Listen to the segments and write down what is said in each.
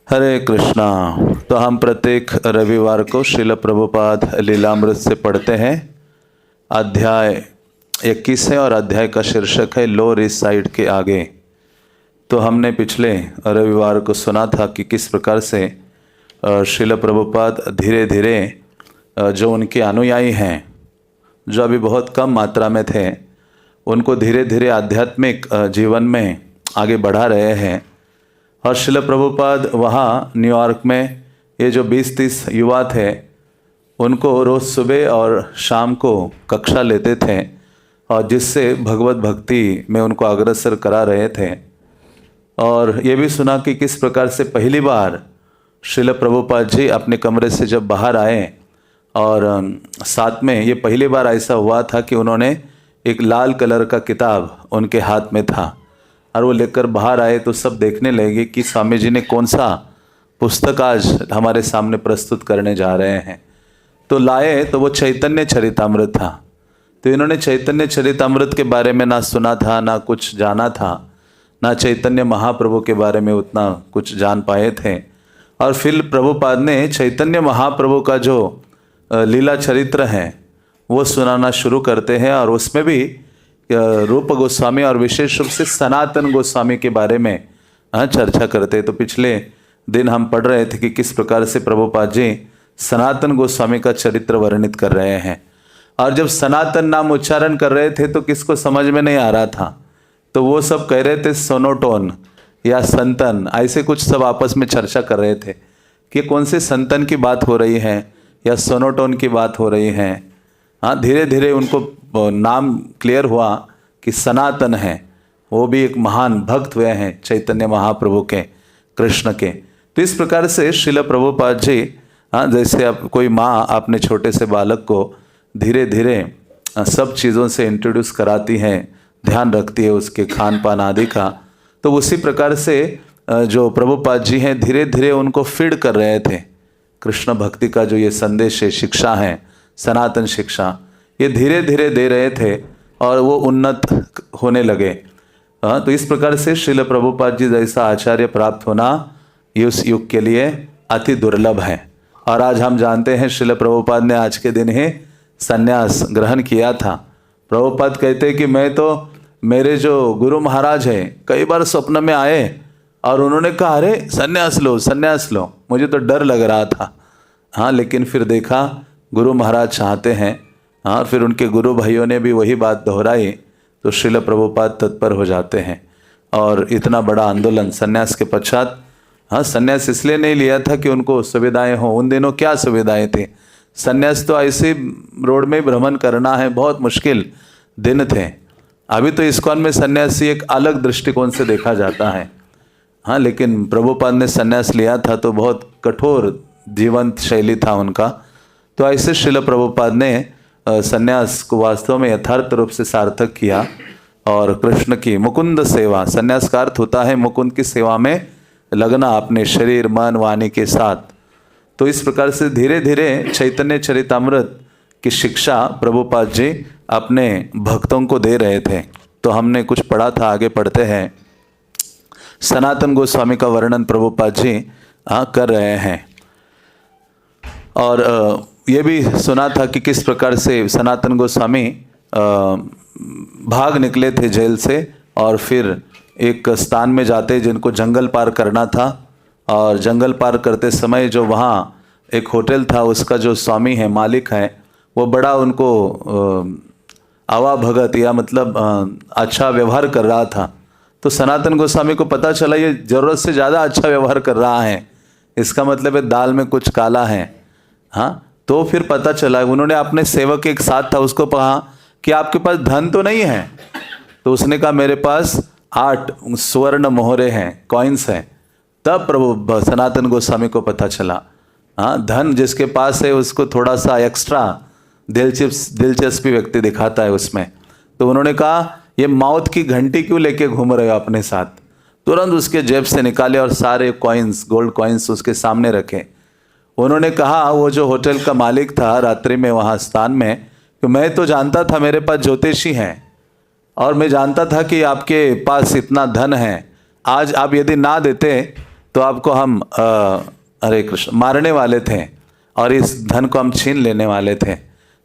हरे कृष्णा। तो हम प्रत्येक रविवार को श्रील प्रभुपाद लीलामृत से पढ़ते हैं। अध्याय 21 है और अध्याय का शीर्षक है लोअर ईस्ट साइड के आगे। तो हमने पिछले रविवार को सुना था कि किस प्रकार से श्रील प्रभुपाद धीरे धीरे जो उनके अनुयायी हैं, जो अभी बहुत कम मात्रा में थे, उनको धीरे धीरे आध्यात्मिक जीवन में आगे बढ़ा रहे हैं। और श्रील प्रभुपाद वहाँ न्यूयॉर्क में ये जो 20-30 युवा थे, उनको रोज़ सुबह और शाम को कक्षा लेते थे और जिससे भगवत भक्ति में उनको अग्रसर करा रहे थे। और ये भी सुना कि किस प्रकार से पहली बार श्रील प्रभुपाद जी अपने कमरे से जब बाहर आए और साथ में ये पहली बार ऐसा हुआ था कि उन्होंने एक लाल कलर का किताब उनके हाथ में था और वो लेकर बाहर आए। तो सब देखने लगे कि स्वामी जी ने कौन सा पुस्तक आज हमारे सामने प्रस्तुत करने जा रहे हैं। तो लाए तो वो चैतन्य चरितामृत था। तो इन्होंने चैतन्य चरितामृत के बारे में ना सुना था, ना कुछ जाना था, ना चैतन्य महाप्रभु के बारे में उतना कुछ जान पाए थे। और फिर प्रभुपाद ने चैतन्य महाप्रभु का जो लीला चरित्र है वो सुनाना शुरू करते हैं और उसमें भी रूप गोस्वामी और विशेष रूप से सनातन गोस्वामी के बारे में चर्चा करते। तो पिछले दिन हम पढ़ रहे थे कि किस प्रकार से प्रभुपाद जी सनातन गोस्वामी का चरित्र वर्णित कर रहे हैं। और जब सनातन नाम उच्चारण कर रहे थे तो किसको समझ में नहीं आ रहा था, तो वो सब कह रहे थे सोनोटोन या संतन, ऐसे कुछ सब आपस में चर्चा कर रहे थे कि कौन से संतन की बात हो रही है या सोनोटोन की बात हो रही है। हाँ, धीरे धीरे उनको नाम क्लियर हुआ कि सनातन है, वो भी एक महान भक्त हुए हैं चैतन्य महाप्रभु के, कृष्ण के। तो इस प्रकार से श्रील प्रभुपाद जी, जैसे आप कोई माँ अपने छोटे से बालक को धीरे धीरे सब चीज़ों से इंट्रोड्यूस कराती है, ध्यान रखती है उसके खान पान आदि का, तो उसी प्रकार से जो प्रभुपाद जी हैं धीरे धीरे उनको फीड कर रहे थे। कृष्ण भक्ति का जो ये संदेश है, शिक्षा है, सनातन शिक्षा, ये धीरे धीरे दे रहे थे और वो उन्नत होने लगे। तो इस प्रकार से श्रील प्रभुपाद जी जैसा आचार्य प्राप्त होना इस युग के लिए अति दुर्लभ है। और आज हम जानते हैं श्रील प्रभुपाद ने आज के दिन ही संन्यास ग्रहण किया था। प्रभुपाद कहते हैं कि मैं तो, मेरे जो गुरु महाराज हैं, कई बार स्वप्न में आए और उन्होंने कहा अरे संन्यास लो संन्यास लो, मुझे तो डर लग रहा था। हाँ, लेकिन फिर देखा गुरु महाराज चाहते हैं, हाँ, फिर उनके गुरु भाइयों ने भी वही बात दोहराई, तो श्रील प्रभुपाद तत्पर हो जाते हैं। और इतना बड़ा आंदोलन संन्यास के पश्चात, हाँ, संन्यास इसलिए नहीं लिया था कि उनको सुविधाएं हों। उन दिनों क्या सुविधाएं थी? संन्यास तो ऐसे रोड में भ्रमण करना है, बहुत मुश्किल दिन थे। अभी तो इस्कॉन में सन्यासी एक अलग दृष्टिकोण से देखा जाता है। हाँ, लेकिन प्रभुपाद ने संन्यास लिया था तो बहुत कठोर जीवन शैली था उनका। तो ऐसे श्रील प्रभुपाद ने संन्यास को वास्तव में यथार्थ रूप से सार्थक किया और कृष्ण की मुकुंद सेवा, संन्यास का अर्थ होता है मुकुंद की सेवा में लगना अपने शरीर मन वाणी के साथ। तो इस प्रकार से धीरे धीरे चैतन्य चरितामृत की शिक्षा प्रभुपाद जी अपने भक्तों को दे रहे थे। तो हमने कुछ पढ़ा था, आगे पढ़ते हैं। सनातन गोस्वामी का वर्णन प्रभुपाद जी कर रहे हैं। और ये भी सुना था कि किस प्रकार से सनातन गोस्वामी भाग निकले थे जेल से और फिर एक स्थान में जाते जिनको जंगल पार करना था। और जंगल पार करते समय जो वहाँ एक होटल था, उसका जो स्वामी है, मालिक है, वो बड़ा उनको आवा भगत या मतलब अच्छा व्यवहार कर रहा था। तो सनातन गोस्वामी को पता चला ये ज़रूरत से ज़्यादा अच्छा व्यवहार कर रहा है, इसका मतलब है दाल में कुछ काला है। हाँ, तो फिर पता चला, उन्होंने अपने सेवक एक साथ था, उसको कहा कि आपके पास धन तो नहीं है? तो उसने कहा मेरे पास 8 स्वर्ण मोहरे हैं, कॉइन्स हैं। तब प्रभु सनातन गोस्वामी को पता चला, हाँ, धन जिसके पास है उसको थोड़ा सा एक्स्ट्रा दिलचस्पी व्यक्ति दिखाता है उसमें। तो उन्होंने कहा ये मौत की घंटी क्यों लेके घूम रहे हो अपने साथ? तुरंत उसके जेब से निकाले और सारे कॉइन्स, गोल्ड कॉइन्स उसके सामने रखे। उन्होंने कहा, वो जो होटल का मालिक था रात्रि में वहाँ स्थान में, कि मैं तो जानता था मेरे पास ज्योतिषी हैं और मैं जानता था कि आपके पास इतना धन है, आज आप यदि ना देते तो आपको हम हरे कृष्ण मारने वाले थे और इस धन को हम छीन लेने वाले थे।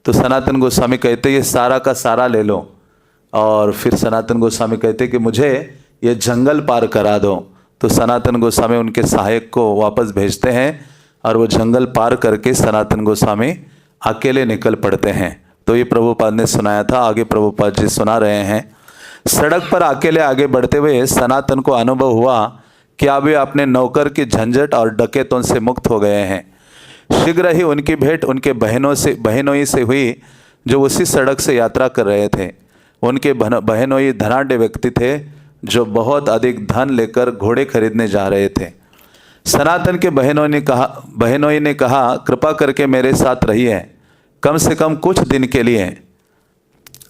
तो सनातन गोस्वामी कहते ये सारा का सारा ले लो। और फिर सनातन गोस्वामी कहते कि मुझे ये जंगल पार करा दो। तो सनातन गोस्वामी उनके सहायक को वापस भेजते हैं और वो जंगल पार करके सनातन गोस्वामी अकेले निकल पड़ते हैं। तो ये प्रभुपाद ने सुनाया था, आगे प्रभुपाद जी सुना रहे हैं। सड़क पर अकेले आगे बढ़ते हुए सनातन को अनुभव हुआ कि अब वे अपने नौकर की झंझट और डकैतों से मुक्त हो गए हैं। शीघ्र ही उनकी भेंट उनके बहनोई से हुई जो उसी सड़क से यात्रा कर रहे थे। उनके बहनोई धनाढ्य व्यक्ति थे जो बहुत अधिक धन लेकर घोड़े खरीदने जा रहे थे। सनातन के बहनोई ने कहा कृपा करके मेरे साथ रहिए, कम से कम कुछ दिन के लिए।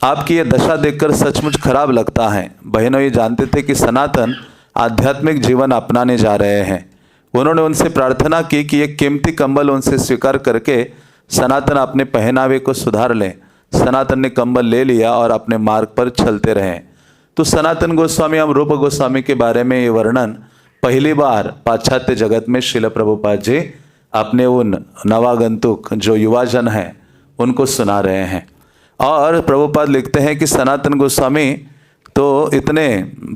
आपकी ये दशा देखकर सचमुच खराब लगता है। बहनोई जानते थे कि सनातन आध्यात्मिक जीवन अपनाने जा रहे हैं। उन्होंने उनसे प्रार्थना की कि एक कीमती कंबल उनसे स्वीकार करके सनातन अपने पहनावे को सुधार लें। सनातन ने कंबल ले लिया और अपने मार्ग पर चलते रहे। तो सनातन गोस्वामी हम रूप गोस्वामी के बारे में ये वर्णन पहली बार पाश्चात्य जगत में श्रील प्रभुपाद जी अपने उन नवागंतुक जो युवाजन हैं उनको सुना रहे हैं। और प्रभुपाद लिखते हैं कि सनातन गोस्वामी तो इतने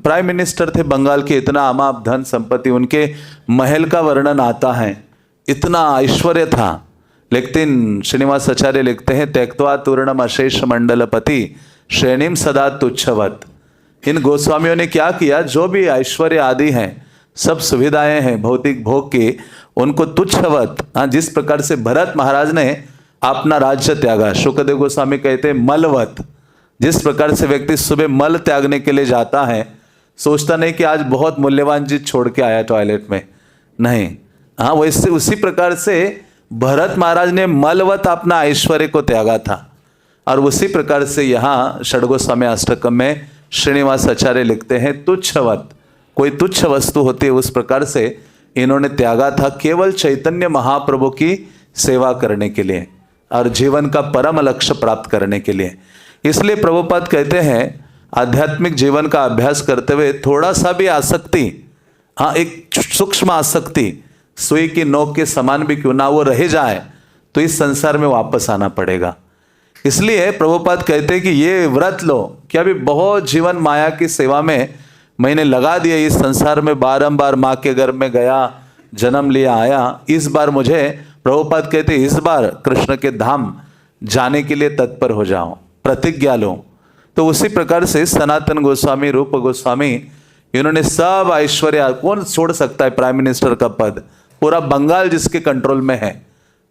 प्राइम मिनिस्टर थे बंगाल के, इतना अमाप धन संपत्ति, उनके महल का वर्णन आता है, इतना ऐश्वर्य था। लेकिन श्रीनिवास आचार्य लिखते हैं त्यक्त्वा तूर्णम अशेष मंडलपति श्रेणीम सदा तुच्छवत। इन गोस्वामियों ने क्या किया, जो भी ऐश्वर्य आदि हैं, सब सुविधाएं हैं भौतिक भोग की, उनको तुच्छवत, जिस प्रकार से भरत महाराज ने अपना राज्य त्यागा, शुकदेव गोस्वामी कहते हैं मलवत। जिस प्रकार से व्यक्ति सुबह मल त्यागने के लिए जाता है, सोचता नहीं कि आज बहुत मूल्यवान चीज छोड़ के आया टॉयलेट में, नहीं, वैसे उसी प्रकार से भरत महाराज ने मलवत अपना ऐश्वर्य को त्यागा था। और उसी प्रकार से यहाँ षडगोस्वामी अष्टकम में श्रीनिवास आचार्य लिखते हैं तुच्छवत, कोई तुच्छ वस्तु होती है उस प्रकार से इन्होंने त्यागा था केवल चैतन्य महाप्रभु की सेवा करने के लिए और जीवन का परम लक्ष्य प्राप्त करने के लिए। इसलिए प्रभुपाद कहते हैं आध्यात्मिक जीवन का अभ्यास करते हुए थोड़ा सा भी आसक्ति, एक सूक्ष्म आसक्ति, सुई की नोक के समान भी क्यों ना वो रह जाए, तो इस संसार में वापस आना पड़ेगा। इसलिए प्रभुपाद कहते हैं कि ये व्रत लो कि अभी बहुत जीवन माया की सेवा में मैंने लगा दिया, इस संसार में बारंबार माँ के गर्भ में गया, जन्म लिया, आया, इस बार मुझे प्रभुपाद कहते इस बार कृष्ण के धाम जाने के लिए तत्पर हो जाओ, प्रतिज्ञा लो। तो उसी प्रकार से सनातन गोस्वामी, रूप गोस्वामी, इन्होंने सब ऐश्वर्य, कौन छोड़ सकता है प्राइम मिनिस्टर का पद, पूरा बंगाल जिसके कंट्रोल में है,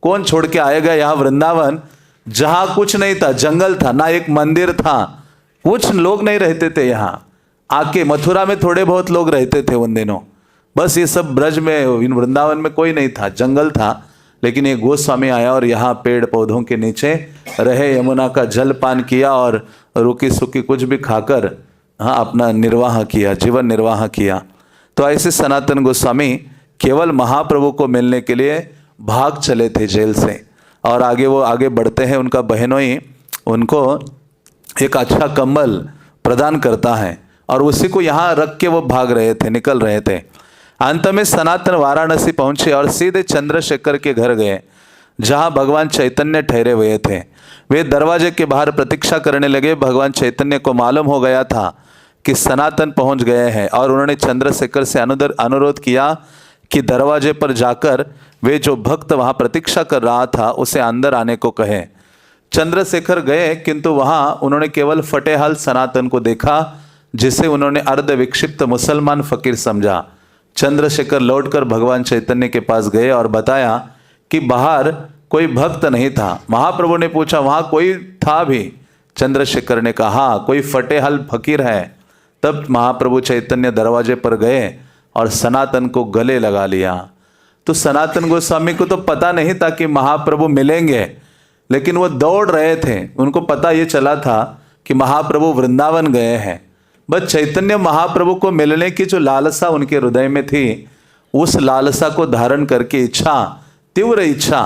कौन छोड़ के आएगा। यहाँ वृंदावन जहां कुछ नहीं था, जंगल था, ना एक मंदिर था, कुछ लोग नहीं रहते थे। यहाँ आके मथुरा में थोड़े बहुत लोग रहते थे उन दिनों, बस ये सब ब्रज में, इन वृंदावन में कोई नहीं था, जंगल था। लेकिन ये गोस्वामी आया और यहाँ पेड़ पौधों के नीचे रहे, यमुना का जल पान किया और रूखी सूखी कुछ भी खाकर अपना निर्वाह किया, जीवन निर्वाह किया। तो ऐसे सनातन गोस्वामी केवल महाप्रभु को मिलने के लिए भाग चले थे जेल से। और आगे वो आगे बढ़ते हैं, उनका बहनोई उनको एक अच्छा कंबल प्रदान करता है और उसी को यहाँ रख के वो भाग रहे थे, निकल रहे थे। अंत में सनातन वाराणसी पहुंचे और सीधे चंद्रशेखर के घर गए जहाँ भगवान चैतन्य ठहरे हुए थे। वे दरवाजे के बाहर प्रतीक्षा करने लगे। भगवान चैतन्य को मालूम हो गया था कि सनातन पहुंच गए हैं और उन्होंने चंद्रशेखर से अनुरोध किया कि दरवाजे पर जाकर वे जो भक्त वहाँ प्रतीक्षा कर रहा था उसे अंदर आने को कहे। चंद्रशेखर गए, किंतु वहाँ उन्होंने केवल फटेहाल सनातन को देखा जिसे उन्होंने अर्ध विक्षिप्त मुसलमान फकीर समझा। चंद्रशेखर लौटकर भगवान चैतन्य के पास गए और बताया कि बाहर कोई भक्त नहीं था। महाप्रभु ने पूछा वहाँ कोई था भी? चंद्रशेखर ने कहा हाँ, कोई फटेहाल फकीर है। तब महाप्रभु चैतन्य दरवाजे पर गए और सनातन को गले लगा लिया। तो सनातन गोस्वामी को तो पता नहीं था कि महाप्रभु मिलेंगे, लेकिन वो दौड़ रहे थे। उनको पता ये चला था कि महाप्रभु वृंदावन गए हैं। बस चैतन्य महाप्रभु को मिलने की जो लालसा उनके हृदय में थी, उस लालसा को धारण करके इच्छा, तीव्र इच्छा,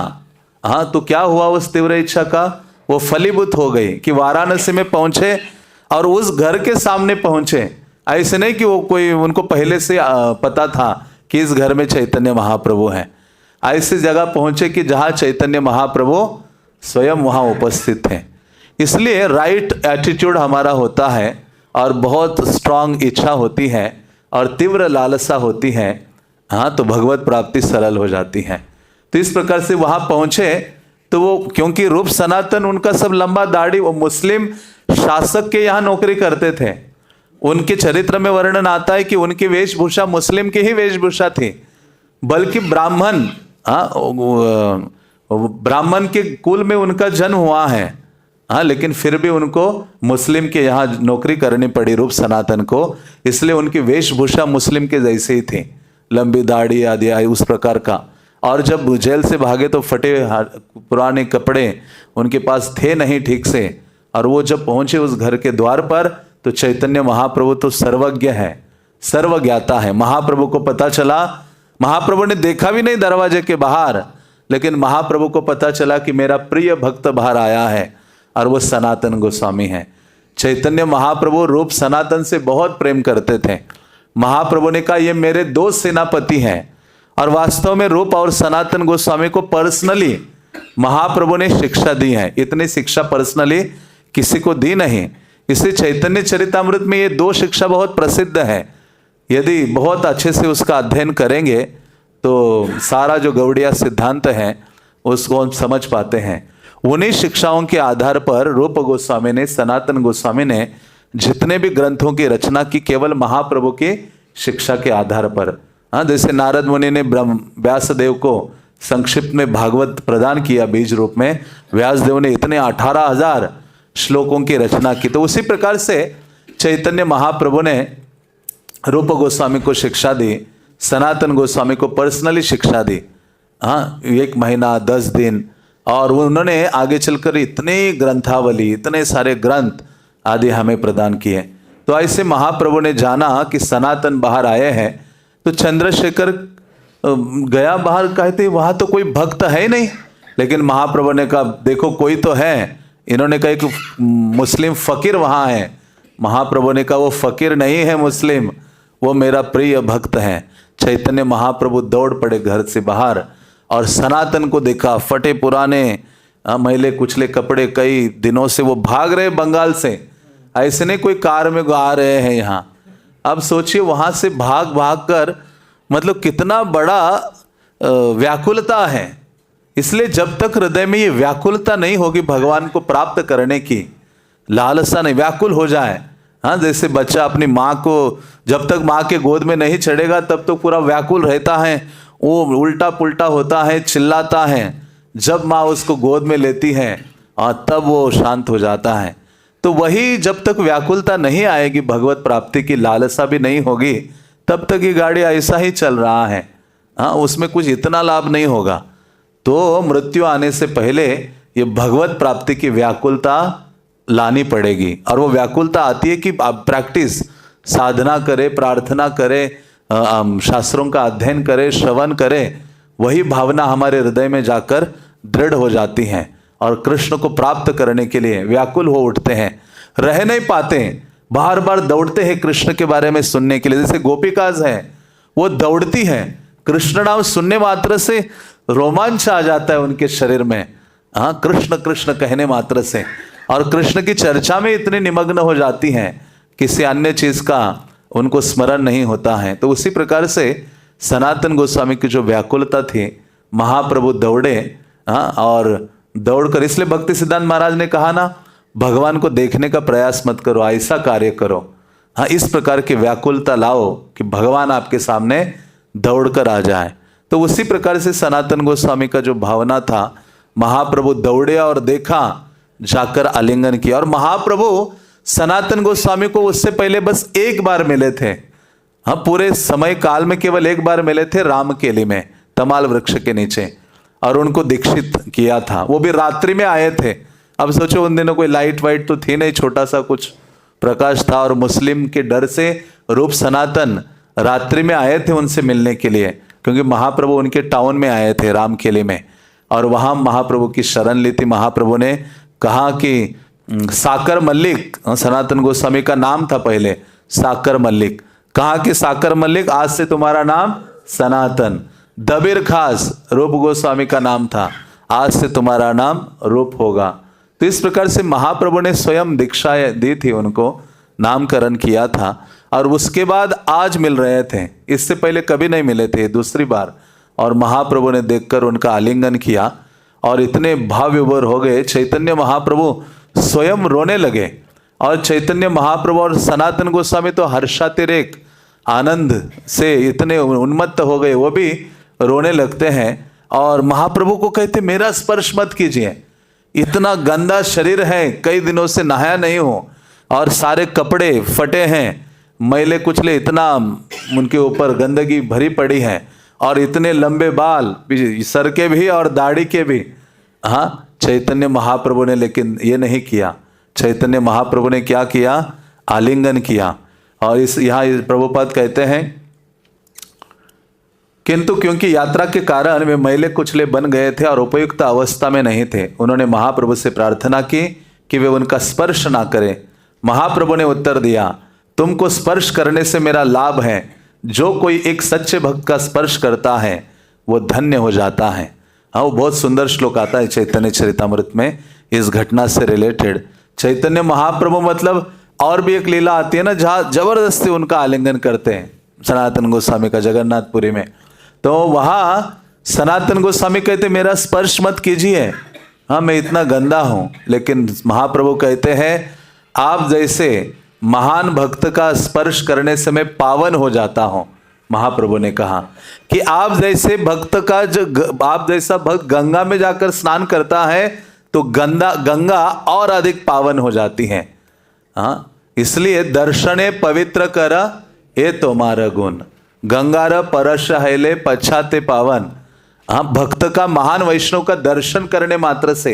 तो क्या हुआ उस तीव्र इच्छा का? वो फलीभूत हो गई कि वाराणसी में पहुंचे और उस घर के सामने पहुंचे। ऐसे नहीं कि वो कोई, उनको पहले से पता था कि इस घर में चैतन्य महाप्रभु हैं। ऐसी जगह पहुंचे कि जहां चैतन्य महाप्रभु स्वयं वहां उपस्थित हैं। इसलिए राइट एटीट्यूड हमारा होता है और बहुत स्ट्रांग इच्छा होती है और तीव्र लालसा होती है, हाँ, तो भगवत प्राप्ति सरल हो जाती है। तो इस प्रकार से वहां पहुंचे तो वो, क्योंकि रूप सनातन उनका सब लंबा दाढ़ी, वो मुस्लिम शासक के यहाँ नौकरी करते थे। उनके चरित्र में वर्णन आता है कि उनकी वेशभूषा मुस्लिम की ही वेशभूषा थी, बल्कि ब्राह्मण, ब्राह्मण के कुल में उनका जन्म हुआ है, हाँ, लेकिन फिर भी उनको मुस्लिम के यहाँ नौकरी करनी पड़ी रूप सनातन को। इसलिए उनकी वेशभूषा मुस्लिम के जैसे ही थी, लंबी दाढ़ी आदि उस प्रकार का। और जब जेल से भागे तो फटे पुराने कपड़े उनके पास थे नहीं ठीक से, और वो जब पहुंचे उस घर के द्वार पर तो चैतन्य महाप्रभु तो सर्वज्ञ है, सर्वज्ञाता है। महाप्रभु को पता चला, महाप्रभु ने देखा भी नहीं दरवाजे के बाहर, लेकिन महाप्रभु को पता चला कि मेरा प्रिय भक्त बाहर आया है और वो सनातन गोस्वामी है। चैतन्य महाप्रभु रूप सनातन से बहुत प्रेम करते थे। महाप्रभु ने कहा ये मेरे दो सेनापति हैं, और वास्तव में रूप और सनातन गोस्वामी को पर्सनली महाप्रभु ने शिक्षा दी है। इतनी शिक्षा पर्सनली किसी को दी नहीं। इसलिए चैतन्य चरितामृत में ये दो शिक्षा बहुत प्रसिद्ध है। यदि बहुत अच्छे से उसका अध्ययन करेंगे तो सारा जो गौड़िया सिद्धांत है उसको हम समझ पाते हैं। उन्हीं शिक्षाओं के आधार पर रूप गोस्वामी ने, सनातन गोस्वामी ने जितने भी ग्रंथों की रचना की, केवल महाप्रभु की शिक्षा के आधार पर। हाँ, जैसे नारद मुनि ने व्यासदेव को संक्षिप्त में भागवत प्रदान किया बीज रूप में, व्यासदेव ने इतने 18,000 श्लोकों की रचना की। तो उसी प्रकार से चैतन्य महाप्रभु ने रूप गोस्वामी को शिक्षा दी, सनातन गोस्वामी को पर्सनली शिक्षा दी, हाँ, 1 महीना 10 दिन। और उन्होंने आगे चलकर इतनी ग्रंथावली, इतने सारे ग्रंथ आदि हमें प्रदान किए। तो ऐसे महाप्रभु ने जाना कि सनातन बाहर आए हैं, तो चंद्रशेखर गया बाहर, कहते वहां तो कोई भक्त है ही नहीं। लेकिन महाप्रभु ने कहा देखो कोई तो है। इन्होंने कहा कि मुस्लिम फकीर वहां है। महाप्रभु ने कहा वो फकीर नहीं है मुस्लिम, वो मेरा प्रिय भक्त है। चैतन्य महाप्रभु दौड़ पड़े घर से बाहर और सनातन को देखा, फटे पुराने मैले कुचले कपड़े, कई दिनों से वो भाग रहे बंगाल से, ऐसे नहीं कोई कार में आ रहे हैं यहाँ। अब सोचिए वहां से भाग भाग कर, मतलब कितना बड़ा व्याकुलता है। इसलिए जब तक हृदय में ये व्याकुलता नहीं होगी भगवान को प्राप्त करने की, लालसा नहीं, व्याकुल हो जाए, हाँ, जैसे बच्चा अपनी माँ को जब तक माँ के गोद में नहीं चढ़ेगा तब तो पूरा व्याकुल रहता है, वो उल्टा पुल्टा होता है, चिल्लाता है। जब माँ उसको गोद में लेती है और तब वो शांत हो जाता है। तो वही जब तक व्याकुलता नहीं आएगी, भगवत प्राप्ति की लालसा भी नहीं होगी, तब तक ये गाड़ी ऐसा ही चल रहा है, हाँ, उसमें कुछ इतना लाभ नहीं होगा। तो मृत्यु आने से पहले ये भगवत प्राप्ति की व्याकुलता लानी पड़ेगी। और वो व्याकुलता आती है कि आप प्रैक्टिस, साधना करे, प्रार्थना करे, शास्त्रों का अध्ययन करे, श्रवण करे, वही भावना हमारे हृदय में जाकर दृढ़ हो जाती है और कृष्ण को प्राप्त करने के लिए व्याकुल हो उठते हैं। रह नहीं पाते, बार बार दौड़ते हैं कृष्ण के बारे में सुनने के लिए। जैसे गोपिकाज है, वो दौड़ती है, कृष्ण नाम सुनने मात्र से रोमांच आ जाता है उनके शरीर में, हाँ, कृष्ण कृष्ण कहने मात्र से। और कृष्ण की चर्चा में इतने निमग्न हो जाती हैं, किसी अन्य चीज का उनको स्मरण नहीं होता है। तो उसी प्रकार से सनातन गोस्वामी की जो व्याकुलता थी, महाप्रभु दौड़े, हाँ, और दौड़कर, इसलिए भक्ति सिद्धांत महाराज ने कहा ना, भगवान को देखने का प्रयास मत करो, ऐसा कार्य करो, हाँ, इस प्रकार की व्याकुलता लाओ कि भगवान आपके सामने दौड़कर आ जाए। तो उसी प्रकार से सनातन गोस्वामी का जो भावना था, महाप्रभु दौड़े और देखा, जाकर आलिंगन किया। और महाप्रभु सनातन गोस्वामी को उससे पहले बस एक बार मिले थे, हाँ, पूरे समय काल में केवल एक बार मिले थे, रामकेली में तमाल वृक्ष के नीचे, और उनको दीक्षित किया था। वो भी रात्रि में आए थे। अब सोचो उन दिनों कोई लाइट वाइट तो थी नहीं, छोटा सा कुछ प्रकाश था, और मुस्लिम के डर से रूप सनातन रात्रि में आए थे उनसे मिलने के लिए, क्योंकि महाप्रभु उनके टाउन में आए थे रामकेली में, और वहां महाप्रभु की शरण ली थी। महाप्रभु ने कहा कि साकर मल्लिक, सनातन गोस्वामी का नाम था पहले साकर मल्लिक, कहा कि साकर मल्लिक आज से तुम्हारा नाम सनातन। दबीर खास रूप गोस्वामी का नाम था, आज से तुम्हारा नाम रूप होगा। तो इस प्रकार से महाप्रभु ने स्वयं दीक्षा दी थी, उनको नामकरण किया था, और उसके बाद आज मिल रहे थे। इससे पहले कभी नहीं मिले थे, दूसरी बार। और महाप्रभु ने देखकर उनका आलिंगन किया और इतने भाव विभोर हो गए, चैतन्य महाप्रभु स्वयं रोने लगे। और चैतन्य महाप्रभु और सनातन गोस्वामी तो हर्षातिरेक आनंद से इतने उन्मत्त हो गए, वो भी रोने लगते हैं। और महाप्रभु को कहते मेरा स्पर्श मत कीजिए, इतना गंदा शरीर है, कई दिनों से नहाया नहीं हो, और सारे कपड़े फटे हैं, मैले कुचले, इतना उनके ऊपर गंदगी भरी पड़ी है, और इतने लंबे बाल, सर के भी और दाढ़ी के भी। हाँ, चैतन्य महाप्रभु ने लेकिन ये नहीं किया। चैतन्य महाप्रभु ने क्या किया? आलिंगन किया। और इस यहाँ प्रभुपाद कहते हैं, किंतु क्योंकि यात्रा के कारण वे मैले कुचले बन गए थे और उपयुक्त अवस्था में नहीं थे, उन्होंने महाप्रभु से प्रार्थना की कि वे उनका स्पर्श ना करें। महाप्रभु ने उत्तर दिया, तुमको स्पर्श करने से मेरा लाभ है। जो कोई एक सच्चे भक्त का स्पर्श करता है वो धन्य हो जाता है। हाँ, वो बहुत सुंदर श्लोक आता है चैतन्य चरितामृत में इस घटना से रिलेटेड। चैतन्य महाप्रभु मतलब और भी एक लीला आती है ना, जहाँ जबरदस्ती उनका आलिंगन करते हैं सनातन गोस्वामी का जगन्नाथपुरी में। तो वहाँ सनातन गोस्वामी कहते मेरा स्पर्श मत कीजिए, हाँ मैं इतना गंदा हूँ। लेकिन महाप्रभु कहते हैं आप जैसे महान भक्त का स्पर्श करने से मैं पावन हो जाता हूँ। महाप्रभु ने कहा कि आप जैसे भक्त का आप जैसा भक्त गंगा में जाकर स्नान करता है तो गंगा और अधिक पावन हो जाती है। हाँ, इसलिए दर्शने पवित्र कर ये तुम्हारा गुण, गंगार परश हैले पछाते पावन। हाँ, भक्त का, महान वैष्णव का दर्शन करने मात्र से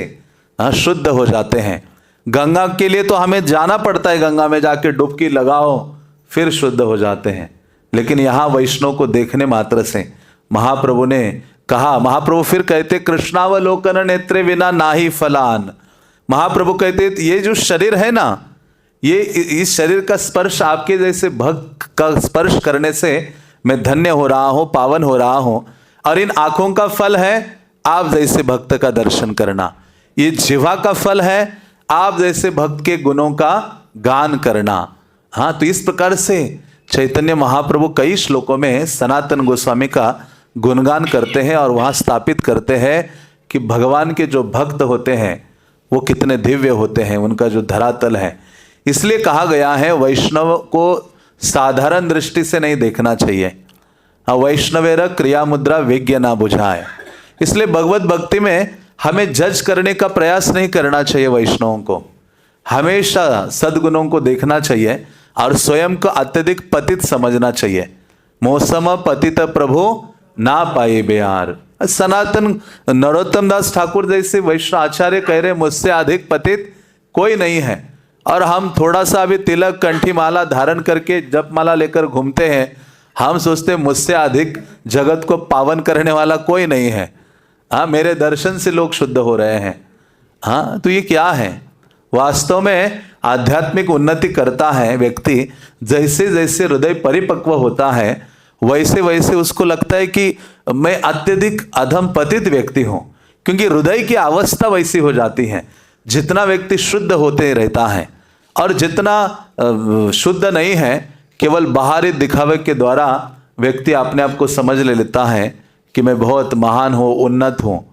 हाँ शुद्ध हो जाते हैं। गंगा के लिए तो हमें जाना पड़ता है, गंगा में जाके डुबकी लगाओ फिर शुद्ध हो जाते हैं। लेकिन यहाँ वैष्णव को देखने मात्र से महाप्रभु ने कहा, महाप्रभु फिर कहते कृष्णावलोकन नेत्रे विना नाही फलान। महाप्रभु कहते ये जो शरीर है ना, ये इस शरीर का स्पर्श आपके जैसे भक्त का स्पर्श करने से मैं धन्य हो रहा हूँ, पावन हो रहा हूँ। और इन आंखों का फल है आप जैसे भक्त का दर्शन करना। ये जिह्वा का फल है आप जैसे भक्त के गुणों का गान करना। हाँ, तो इस प्रकार से चैतन्य महाप्रभु कई श्लोकों में सनातन गोस्वामी का गुणगान करते हैं और वहाँ स्थापित करते हैं कि भगवान के जो भक्त होते हैं वो कितने दिव्य होते हैं, उनका जो धरातल है। इसलिए कहा गया है वैष्णव को साधारण दृष्टि से नहीं देखना चाहिए। हाँ, वैष्णवेर क्रिया मुद्रा विज्ञ ना बुझाए। इसलिए भगवत भक्ति में हमें जज करने का प्रयास नहीं करना चाहिए। वैष्णवों को हमेशा सद्गुणों को देखना चाहिए और स्वयं को अत्यधिक पतित समझना चाहिए। मौसम पतित प्रभु ना पाए बेहार। सनातन नरोत्तम दास ठाकुर जैसे वैष्णव आचार्य कह रहे मुझसे अधिक पतित कोई नहीं है। और हम थोड़ा सा भी तिलक कंठी माला धारण करके जप माला लेकर घूमते हैं, हम सोचते मुझसे अधिक जगत को पावन करने वाला कोई नहीं है। हाँ, मेरे दर्शन से लोग शुद्ध हो रहे हैं। हाँ, तो ये क्या है? वास्तव में आध्यात्मिक उन्नति करता है व्यक्ति, जैसे जैसे हृदय परिपक्व होता है वैसे वैसे उसको लगता है कि मैं अत्यधिक अधम पतित व्यक्ति हूँ, क्योंकि हृदय की अवस्था वैसी हो जाती है। जितना व्यक्ति शुद्ध होते रहता है और जितना शुद्ध नहीं है, केवल बाहरी दिखावे के द्वारा व्यक्ति अपने आप को समझ लेता है कि मैं बहुत महान हूँ, उन्नत हूँ।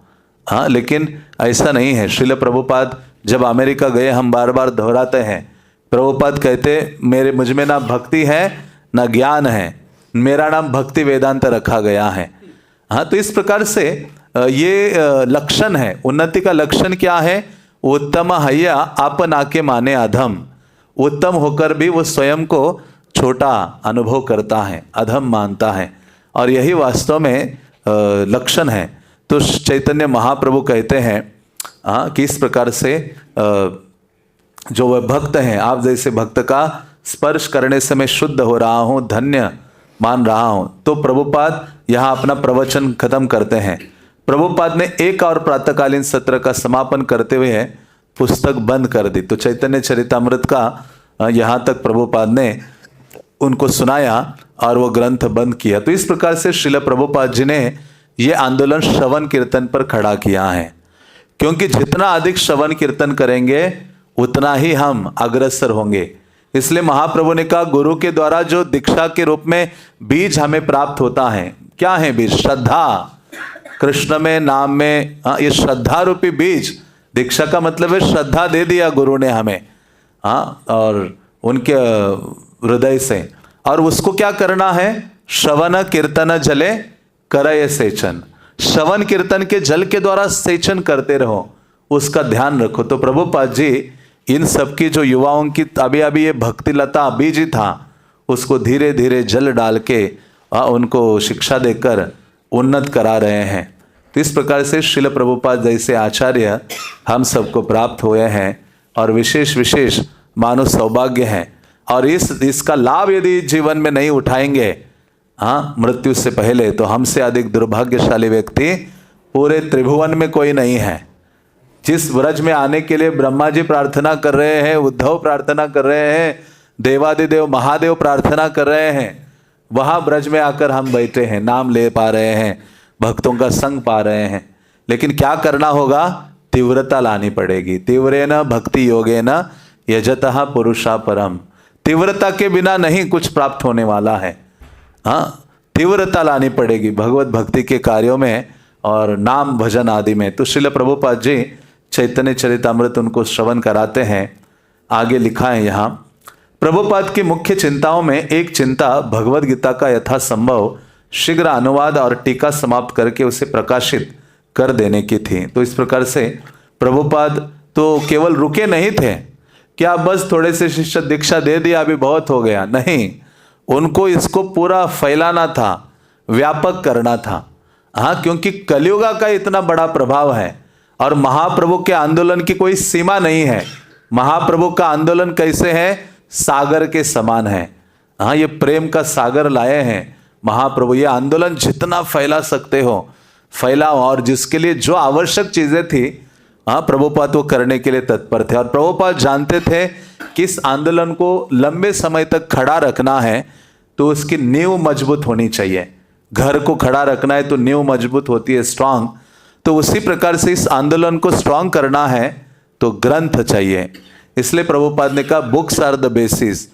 हाँ, लेकिन ऐसा नहीं है। श्रील प्रभुपाद जब अमेरिका गए, हम बार बार दोहराते हैं, प्रभुपाद कहते मुझ में ना भक्ति है ना ज्ञान है, मेरा नाम भक्ति वेदांत रखा गया है। हाँ, तो इस प्रकार से ये लक्षण है। उन्नति का लक्षण क्या है? उत्तम हय्या आपन आके माने अधम। उत्तम होकर भी वो स्वयं को छोटा अनुभव करता है, अधम मानता है, और यही वास्तव में लक्षण है। तो चैतन्य महाप्रभु कहते हैं कि इस प्रकार से जो वह भक्त हैं, आप जैसे भक्त का स्पर्श करने से मैं शुद्ध हो रहा हूँ, धन्य मान रहा हूँ। तो प्रभुपाद यहाँ अपना प्रवचन खत्म करते हैं। प्रभुपाद ने एक और प्रातःकालीन सत्र का समापन करते हुए पुस्तक बंद कर दी। तो चैतन्य चरितामृत का यहाँ तक प्रभुपाद ने उनको सुनाया और वो ग्रंथ बंद किया। तो इस प्रकार से श्रील प्रभुपाद जी ने ये आंदोलन श्रवण कीर्तन पर खड़ा किया है, क्योंकि जितना अधिक श्रवण कीर्तन करेंगे उतना ही हम अग्रसर होंगे। इसलिए महाप्रभु ने कहा, गुरु के द्वारा जो दीक्षा के रूप में बीज हमें प्राप्त होता है, क्या है बीज? श्रद्धा। कृष्ण में, नाम में, ये श्रद्धा रूपी बीज, दीक्षा का मतलब है श्रद्धा दे दिया गुरु ने हमें, और उनके हृदय से। और उसको क्या करना है? श्रवण कीर्तन जले करय सेचन। श्रवण कीर्तन के जल के द्वारा सेचन करते रहो, उसका ध्यान रखो। तो प्रभुपाद जी इन सबकी जो युवाओं की अभी ये भक्ति लता बीज ही था, उसको धीरे धीरे जल डाल के उनको शिक्षा देकर उन्नत करा रहे हैं। तो इस प्रकार से श्रील प्रभुपाद जैसे आचार्य हम सबको प्राप्त हुए हैं, और विशेष विशेष मानव सौभाग्य है। और इसका लाभ यदि जीवन में नहीं उठाएंगे मृत्यु से पहले, तो हमसे अधिक दुर्भाग्यशाली व्यक्ति पूरे त्रिभुवन में कोई नहीं है। जिस व्रज में आने के लिए ब्रह्मा जी प्रार्थना कर रहे हैं, उद्धव प्रार्थना कर रहे हैं, देवादिदेव महादेव प्रार्थना कर रहे हैं, वहाँ ब्रज में आकर हम बैठे हैं, नाम ले पा रहे हैं, भक्तों का संग पा रहे हैं। लेकिन क्या करना होगा? तीव्रता लानी पड़ेगी। तीव्रेन भक्ति योगेन यजतः पुरुषा परम। तीव्रता के बिना नहीं कुछ प्राप्त होने वाला है। तीव्रता लानी पड़ेगी भगवत भक्ति के कार्यों में और नाम भजन आदि में। तो श्रील प्रभुपाद जी चैतन्य चरितामृत उनको श्रवण कराते हैं। आगे लिखा है यहाँ, प्रभुपाद की मुख्य चिंताओं में एक चिंता भगवद गीता का यथासंभव शीघ्र अनुवाद और टीका समाप्त करके उसे प्रकाशित कर देने की थी। तो इस प्रकार से प्रभुपाद तो केवल रुके नहीं थे कि आप बस थोड़े से शिष्य दीक्षा दे दिया अभी बहुत हो गया, नहीं, उनको इसको पूरा फैलाना था, व्यापक करना था। क्योंकि कलियुगा का इतना बड़ा प्रभाव है और महाप्रभु के आंदोलन की कोई सीमा नहीं है। महाप्रभु का आंदोलन कैसे है? सागर के समान है। ये प्रेम का सागर लाए हैं महाप्रभु। ये आंदोलन जितना फैला सकते हो फैलाओ, और जिसके लिए जो आवश्यक चीजें थी प्रभुपाद वो करने के लिए तत्पर थे। और प्रभुपाद जानते थे कि इस आंदोलन को लंबे समय तक खड़ा रखना है तो उसकी नींव मजबूत होनी चाहिए। घर को खड़ा रखना है तो नींव मजबूत होती है, स्ट्रांग। तो उसी प्रकार से इस आंदोलन को स्ट्रांग करना है तो ग्रंथ चाहिए। इसलिए प्रभुपाद ने कहा बुक्स आर द बेसिस।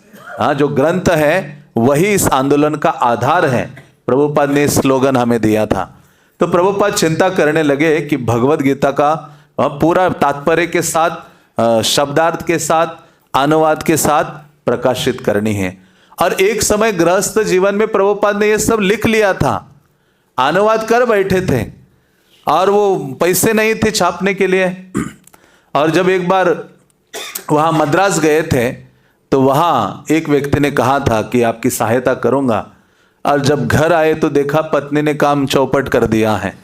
जो ग्रंथ है वही इस आंदोलन का आधार है। प्रभुपाद ने स्लोगन हमें दिया था। तो प्रभुपाद चिंता करने लगे कि भगवद गीता का पूरा तात्पर्य के साथ, शब्दार्थ के साथ, अनुवाद के साथ प्रकाशित करनी है। और एक समय गृहस्थ जीवन में प्रभुपाद ने यह सब लिख लिया था, अनुवाद कर बैठे थे, और वो पैसे नहीं थे छापने के लिए। और जब एक बार वहाँ मद्रास गए थे तो वहाँ एक व्यक्ति ने कहा था कि आपकी सहायता करूँगा, और जब घर आए तो देखा पत्नी ने काम चौपट कर दिया है।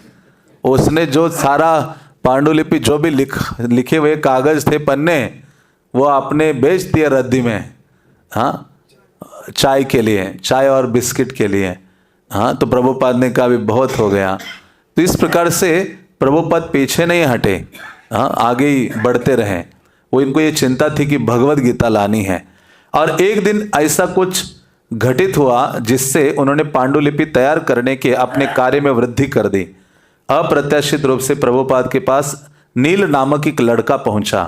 उसने जो सारा पांडुलिपि जो भी लिखे हुए कागज थे, पन्ने, वो आपने बेच दिए रद्दी में, चाय के लिए, चाय और बिस्किट के लिए। तो प्रभुपाद ने कहा अभी बहुत हो गया। तो इस प्रकार से प्रभुपाद पीछे नहीं हटे, आगे ही बढ़ते रहे। वो इनको ये चिंता थी कि भगवद गीता लानी है। और एक दिन ऐसा कुछ घटित हुआ जिससे उन्होंने पांडुलिपि तैयार करने के अपने कार्य में वृद्धि कर दी। अप्रत्याशित रूप से प्रभुपाद के पास नील नामक एक लड़का पहुंचा।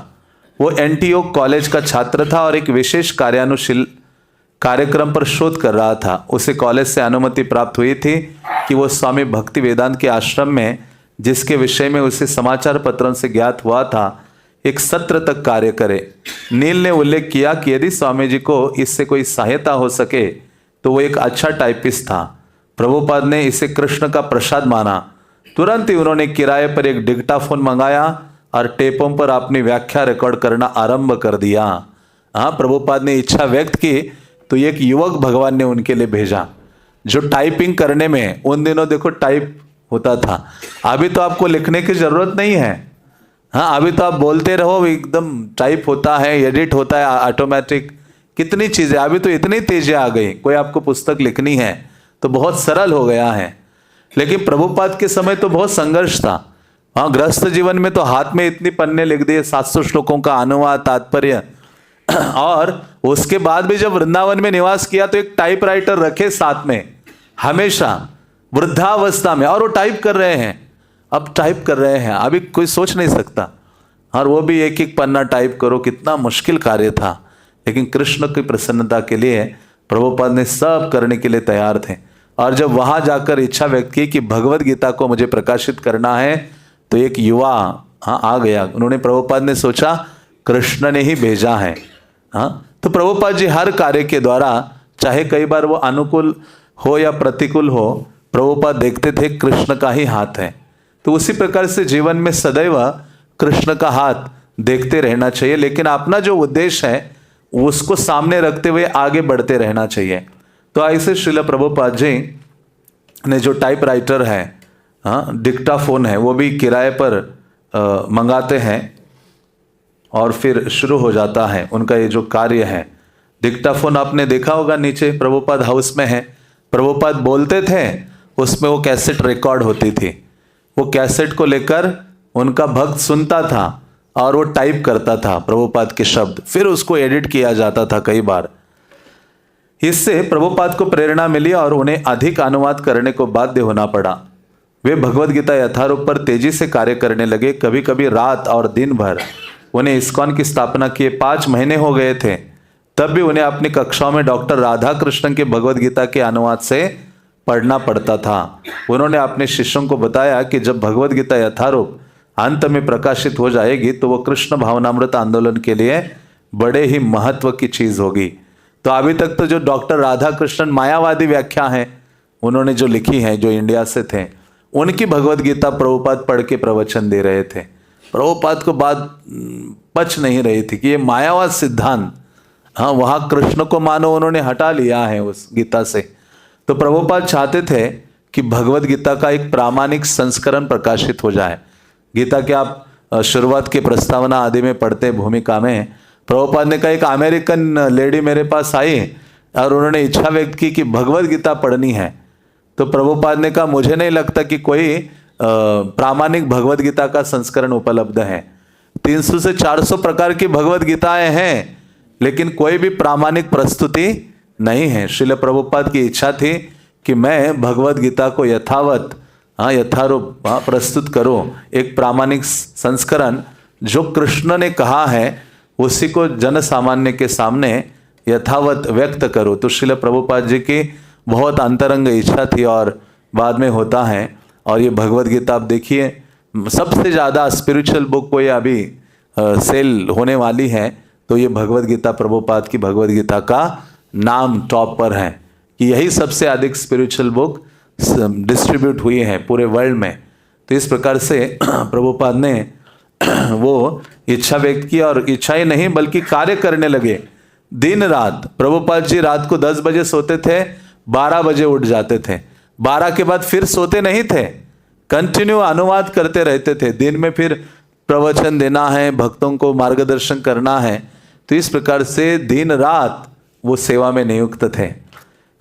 वो एंटीओक कॉलेज का छात्र था और एक विशेष कार्यानुशील कार्यक्रम पर शोध कर रहा था। उसे कॉलेज से अनुमति प्राप्त हुई थी कि वो स्वामी भक्ति वेदांत के आश्रम में, जिसके विषय में उसे समाचार पत्रों से ज्ञात हुआ था, एक सत्र तक कार्य करे। नील ने उल्लेख किया कि यदि स्वामी जी को इससे कोई सहायता हो सके तो वो एक अच्छा टाइपिस्ट था। प्रभुपाद ने इसे कृष्ण का प्रसाद माना। तुरंत ही उन्होंने किराए पर एक डिक्टाफोन मंगाया और टेपों पर अपनी व्याख्या रिकॉर्ड करना आरंभ कर दिया। प्रभुपाद ने इच्छा व्यक्त की तो एक युवक भगवान ने उनके लिए भेजा जो टाइपिंग करने में, उन दिनों देखो टाइप होता था, अभी तो आपको लिखने की जरूरत नहीं है। अभी तो आप बोलते रहो, एकदम टाइप होता है, एडिट होता है ऑटोमेटिक, कितनी चीजें, अभी तो इतनी तेजी आ गई। कोई आपको पुस्तक लिखनी है तो बहुत सरल हो गया है। लेकिन प्रभुपाद के समय तो बहुत संघर्ष था। गृहस्थ जीवन में तो हाथ में इतनी पन्ने लिख दिए, 700 श्लोकों का अनुवाद, तात्पर्य, और उसके बाद भी जब वृंदावन में निवास किया तो एक टाइपराइटर रखे साथ में हमेशा वृद्धावस्था में, और वो टाइप कर रहे हैं, अब टाइप कर रहे हैं, अभी कोई सोच नहीं सकता। और वो भी एक एक पन्ना टाइप करो, कितना मुश्किल कार्य था। लेकिन कृष्ण की प्रसन्नता के लिए प्रभुपाद ने सब करने के लिए तैयार थे। और जब वहां जाकर इच्छा व्यक्त की कि भगवत गीता को मुझे प्रकाशित करना है, तो एक युवा आ गया। उन्होंने, प्रभुपाद ने सोचा कृष्ण ने ही भेजा है। तो प्रभुपाद जी हर कार्य के द्वारा, चाहे कई बार वो अनुकूल हो या प्रतिकूल हो, प्रभुपाद देखते थे कृष्ण का ही हाथ है। तो उसी प्रकार से जीवन में सदैव कृष्ण का हाथ देखते रहना चाहिए, लेकिन अपना जो उद्देश्य है उसको सामने रखते हुए आगे बढ़ते रहना चाहिए। तो ऐसे श्रील प्रभुपाद जी ने जो टाइपराइटर है, डिक्टाफोन है, वो भी किराए पर मंगाते हैं और फिर शुरू हो जाता है उनका ये जो कार्य है। डिक्टाफोन आपने देखा होगा, नीचे प्रभुपाद हाउस में है। प्रभुपाद बोलते थे, उसमें वो कैसेट रिकॉर्ड होती थी। वो कैसेट को लेकर उनका भक्त सुनता था और वो टाइप करता था प्रभुपाद के शब्द, फिर उसको एडिट किया जाता था कई बार। इससे प्रभुपाद को प्रेरणा मिली और उन्हें अधिक अनुवाद करने को बाध्य होना पड़ा। वे भगवद गीता यथारूप पर तेजी से कार्य करने लगे। कभी कभी रात और दिन भर। उन्हें इस्कॉन की स्थापना किए 5 महीने हो गए थे, तब भी उन्हें अपनी कक्षाओं में डॉक्टर राधा कृष्णन के भगवद गीता के अनुवाद से पढ़ना पड़ता था। उन्होंने अपने शिष्यों को बताया कि जब भगवद गीता यथारूप अंत में प्रकाशित हो जाएगी तो वो कृष्ण भावनामृत आंदोलन के लिए बड़े ही महत्व की चीज होगी। तो अभी तक तो जो डॉक्टर राधा कृष्णन मायावादी व्याख्या है उन्होंने जो लिखी है, जो इंडिया से थे, उनकी भगवद गीता प्रभुपाद पढ़ के प्रवचन दे रहे थे। प्रभुपाद को बात पच नहीं रही थी कि ये मायावाद सिद्धांत, वहां कृष्ण को मानो उन्होंने हटा लिया है उस गीता से। तो प्रभुपाद चाहते थे कि भगवद गीता का एक प्रामाणिक संस्करण प्रकाशित हो जाए। गीता के आप शुरुआत की प्रस्तावना आदि में पढ़ते भूमिका में, प्रभुपाद ने कहा एक अमेरिकन लेडी मेरे पास आई और उन्होंने इच्छा व्यक्त की कि भगवद गीता पढ़नी है। तो प्रभुपाद ने कहा मुझे नहीं लगता कि कोई प्रामाणिक भगवद गीता का संस्करण उपलब्ध है। 300 से 400 प्रकार की भगवद गीताएं हैं, लेकिन कोई भी प्रामाणिक प्रस्तुति नहीं है। श्रील प्रभुपाद की इच्छा थी कि मैं भगवद गीता को यथारूप प्रस्तुत करो, एक प्रामाणिक संस्करण जो कृष्ण ने कहा है उसी को जन सामान्य के सामने यथावत व्यक्त करो। तो श्रील प्रभुपाद जी की बहुत अंतरंग इच्छा थी और बाद में होता है। और ये भगवद गीता आप देखिए, सबसे ज़्यादा स्पिरिचुअल बुक कोई अभी सेल होने वाली है तो ये भगवद गीता, प्रभुपाद की भगवद गीता का नाम टॉप पर है कि यही सबसे अधिक स्पिरिचुअल बुक डिस्ट्रीब्यूट हुई है पूरे वर्ल्ड में। तो इस प्रकार से प्रभुपाद ने वो इच्छा व्यक्त की और इच्छा ही नहीं बल्कि कार्य करने लगे दिन रात। प्रभुपाद जी रात को 10 बजे सोते थे, 12 बजे उठ जाते थे, 12 के बाद फिर सोते नहीं थे, कंटिन्यू अनुवाद करते रहते थे। दिन में फिर प्रवचन देना है, भक्तों को मार्गदर्शन करना है। तो इस प्रकार से दिन रात वो सेवा में नियुक्त थे।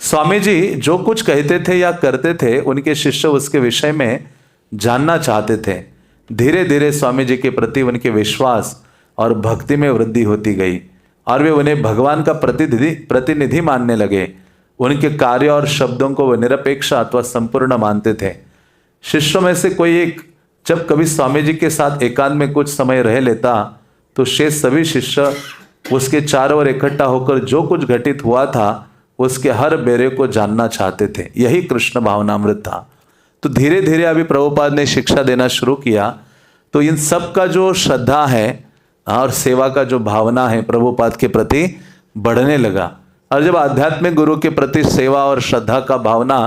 स्वामी जी जो कुछ कहते थे या करते थे उनके शिष्य उसके विषय में जानना चाहते थे। धीरे धीरे स्वामी जी के प्रति उनके विश्वास और भक्ति में वृद्धि होती गई और वे उन्हें भगवान का प्रतिनिधि मानने लगे। उनके कार्य और शब्दों को वे निरपेक्ष अथवा संपूर्ण मानते थे। शिष्यों में से कोई एक जब कभी स्वामी जी के साथ एकांत में कुछ समय रह लेता तो शेष सभी शिष्य उसके चारों ओर इकट्ठा होकर जो कुछ घटित हुआ था उसके हर बेरे को जानना चाहते थे। यही कृष्ण भावनामृत था। तो धीरे धीरे अभी प्रभुपाद ने शिक्षा देना शुरू किया तो इन सब का जो श्रद्धा है और सेवा का जो भावना है प्रभुपाद के प्रति बढ़ने लगा। और जब आध्यात्मिक गुरु के प्रति सेवा और श्रद्धा का भावना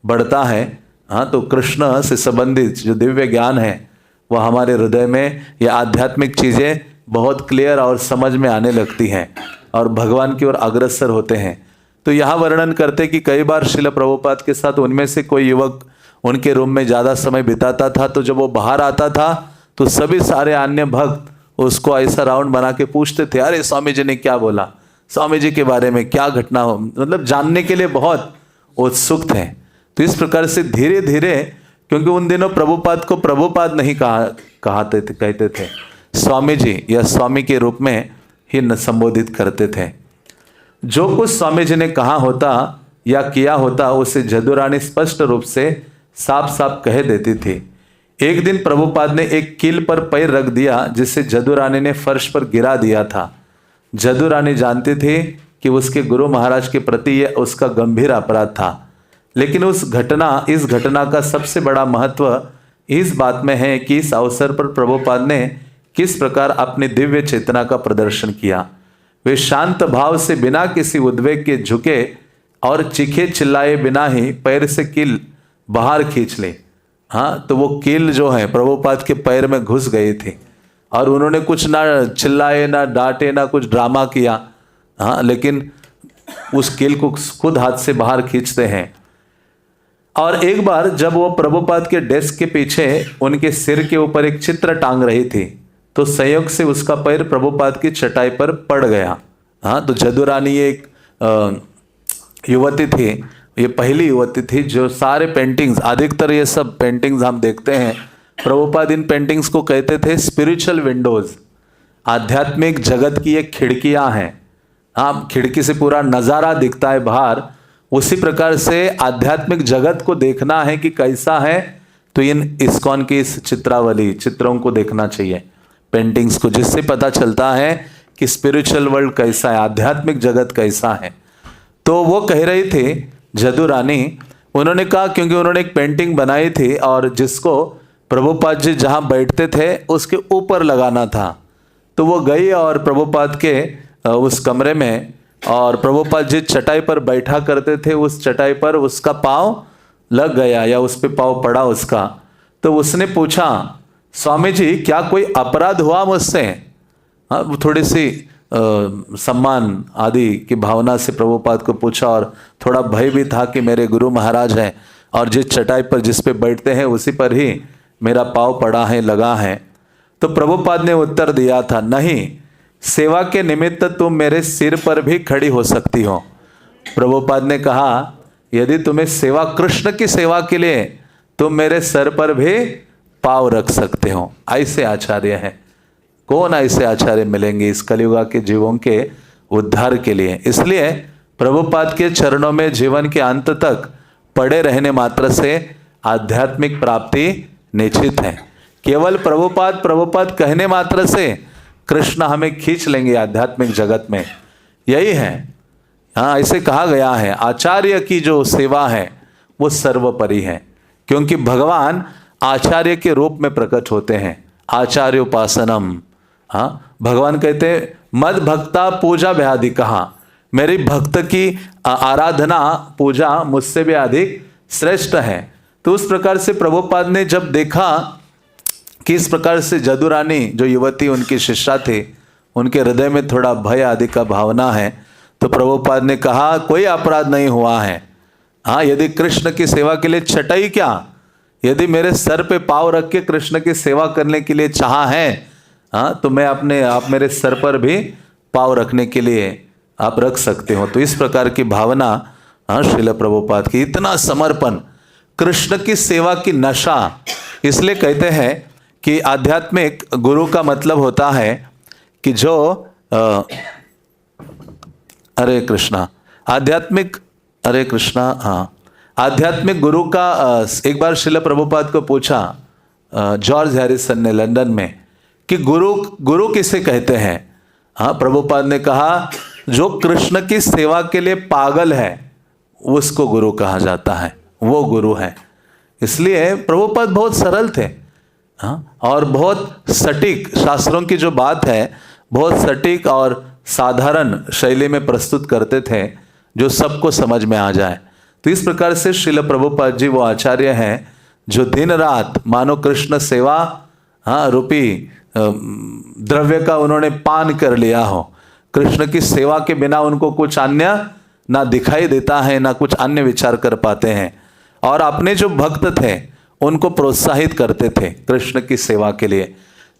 बढ़ता है, तो कृष्ण से संबंधित जो दिव्य ज्ञान है वह हमारे हृदय में, यह आध्यात्मिक चीज़ें बहुत क्लियर और समझ में आने लगती हैं और भगवान की ओर अग्रसर होते हैं। तो यहाँ वर्णन करते कि कई बार श्रील प्रभुपाद के साथ उनमें से कोई युवक उनके रूम में ज़्यादा समय बिताता था, तो जब वो बाहर आता था तो सभी सारे अन्य भक्त उसको ऐसा राउंड बना के पूछते थे, अरे स्वामी जी ने क्या बोला, स्वामी जी के बारे में क्या घटना हो, मतलब जानने के लिए बहुत उत्सुक थे। तो इस प्रकार से धीरे धीरे, क्योंकि उन दिनों प्रभुपाद को प्रभुपाद नहीं कहते थे, स्वामी जी या स्वामी के रूप में ही न संबोधित करते थे। जो कुछ स्वामी जी ने कहा होता या किया होता उसे जदुरानी स्पष्ट रूप से साफ साफ कह देती थी। एक दिन प्रभुपाद ने एक कील पर पैर रख दिया जिसे जदुरानी ने फर्श पर गिरा दिया था। जदुरानी जानती थी कि उसके गुरु महाराज के प्रति यह उसका गंभीर अपराध था, लेकिन इस घटना का सबसे बड़ा महत्व इस बात में है कि इस अवसर पर प्रभुपाद ने किस प्रकार अपनी दिव्य चेतना का प्रदर्शन किया। वे शांत भाव से बिना किसी उद्वेग के झुके और चीखे चिल्लाए बिना ही पैर से कील बाहर खींच ले। हाँ, तो वो कील जो है प्रभुपाद के पैर में घुस गई थी और उन्होंने कुछ ना चिल्लाए, ना डांटे, ना कुछ ड्रामा किया। हाँ, लेकिन उस कील को खुद हाथ से बाहर खींचते हैं। और एक बार जब वो प्रभुपाद के डेस्क के पीछे उनके सिर के ऊपर एक चित्र टांग रही थी तो संयोग से उसका पैर प्रभुपाद की चटाई पर पड़ गया। हाँ, तो जदुरानी एक युवती थी, ये पहली युवती थी जो सारे पेंटिंग्स, अधिकतर ये सब पेंटिंग्स हम देखते हैं, प्रभुपाद इन पेंटिंग्स को कहते थे स्पिरिचुअल विंडोज, आध्यात्मिक जगत की एक खिड़कियां हैं। हाँ, खिड़की से पूरा नज़ारा दिखता है बाहर, उसी प्रकार से आध्यात्मिक जगत को देखना है कि कैसा है तो इन इस्कॉन की इस चित्रों को देखना चाहिए, पेंटिंग्स को, जिससे पता चलता है कि स्पिरिचुअल वर्ल्ड कैसा है, आध्यात्मिक जगत कैसा है। तो वो कह रही थी जदुरानी, उन्होंने कहा क्योंकि उन्होंने एक पेंटिंग बनाई थी और जिसको प्रभुपाद जी जहाँ बैठते थे उसके ऊपर लगाना था। तो वो गई और प्रभुपाद के उस कमरे में, और प्रभुपाद जी चटाई पर बैठा करते थे, उस चटाई पर उसका पाँव लग गया या उस पर पाँव पड़ा उसका। तो उसने पूछा, स्वामी जी क्या कोई अपराध हुआ मुझसे? हाँ, वो थोड़ी सी सम्मान आदि की भावना से प्रभुपाद को पूछा और थोड़ा भय भी था कि मेरे गुरु महाराज हैं और जिस चटाई पर जिस पे बैठते हैं उसी पर ही मेरा पाँव पड़ा है, लगा है। तो प्रभुपाद ने उत्तर दिया था, नहीं, सेवा के निमित्त तुम मेरे सिर पर भी खड़ी हो सकती हो। प्रभुपाद ने कहा, यदि तुम्हें सेवा, कृष्ण की सेवा के लिए तुम मेरे सर पर भी पाँव रख सकते हो। ऐसे आचार्य हैं, कौन ऐसे आचार्य मिलेंगे इस कलियुगा के जीवों के उद्धार के लिए। इसलिए प्रभुपाद के चरणों में जीवन के अंत तक पड़े रहने मात्र से आध्यात्मिक प्राप्ति निश्चित है। केवल प्रभुपाद कहने मात्र से कृष्ण हमें खींच लेंगे आध्यात्मिक जगत में, यही है। हाँ, ऐसे कहा गया है आचार्य की जो सेवा है वो सर्वोपरि है, क्योंकि भगवान आचार्य के रूप में प्रकट होते हैं। आचार्योपासनम, हाँ, भगवान कहते हैं मद भक्ता पूजा व्याधि, कहा मेरी भक्त की आराधना पूजा मुझसे भी अधिक श्रेष्ठ है। तो उस प्रकार से प्रभुपाद ने जब देखा कि इस प्रकार से जदुरानी जो युवती उनकी शिष्या थी, उनके हृदय में थोड़ा भय आदि का भावना है, तो प्रभुपाद ने कहा कोई अपराध नहीं हुआ है। हाँ, यदि कृष्ण की सेवा के लिए चटाई क्या, यदि मेरे सर पे पाँव रख के कृष्ण की सेवा करने के लिए चाहा है, हाँ, तो मैं आप मेरे सर पर भी पाँव रखने के लिए आप रख सकते हो। तो इस प्रकार की भावना, हाँ, श्रील प्रभुपाद की, इतना समर्पण, कृष्ण की सेवा की नशा। इसलिए कहते हैं कि आध्यात्मिक गुरु का मतलब होता है कि जो हरे कृष्णा, हाँ, आध्यात्मिक गुरु का एक बार श्रील प्रभुपाद को पूछा जॉर्ज हैरिसन ने लंदन में कि गुरु किसे कहते हैं। हाँ, प्रभुपाद ने कहा जो कृष्ण की सेवा के लिए पागल है उसको गुरु कहा जाता है, वो गुरु है। इसलिए प्रभुपाद बहुत सरल थे, हाँ, और बहुत सटीक, शास्त्रों की जो बात है बहुत सटीक और साधारण शैली में प्रस्तुत करते थे जो सबको समझ में आ जाए। तो इस प्रकार से श्रील प्रभुपाद जी वो आचार्य हैं जो दिन रात मानो कृष्ण सेवा, हाँ, रूपी द्रव्य का उन्होंने पान कर लिया हो। कृष्ण की सेवा के बिना उनको कुछ अन्य ना दिखाई देता है, ना कुछ अन्य विचार कर पाते हैं, और अपने जो भक्त थे उनको प्रोत्साहित करते थे कृष्ण की सेवा के लिए।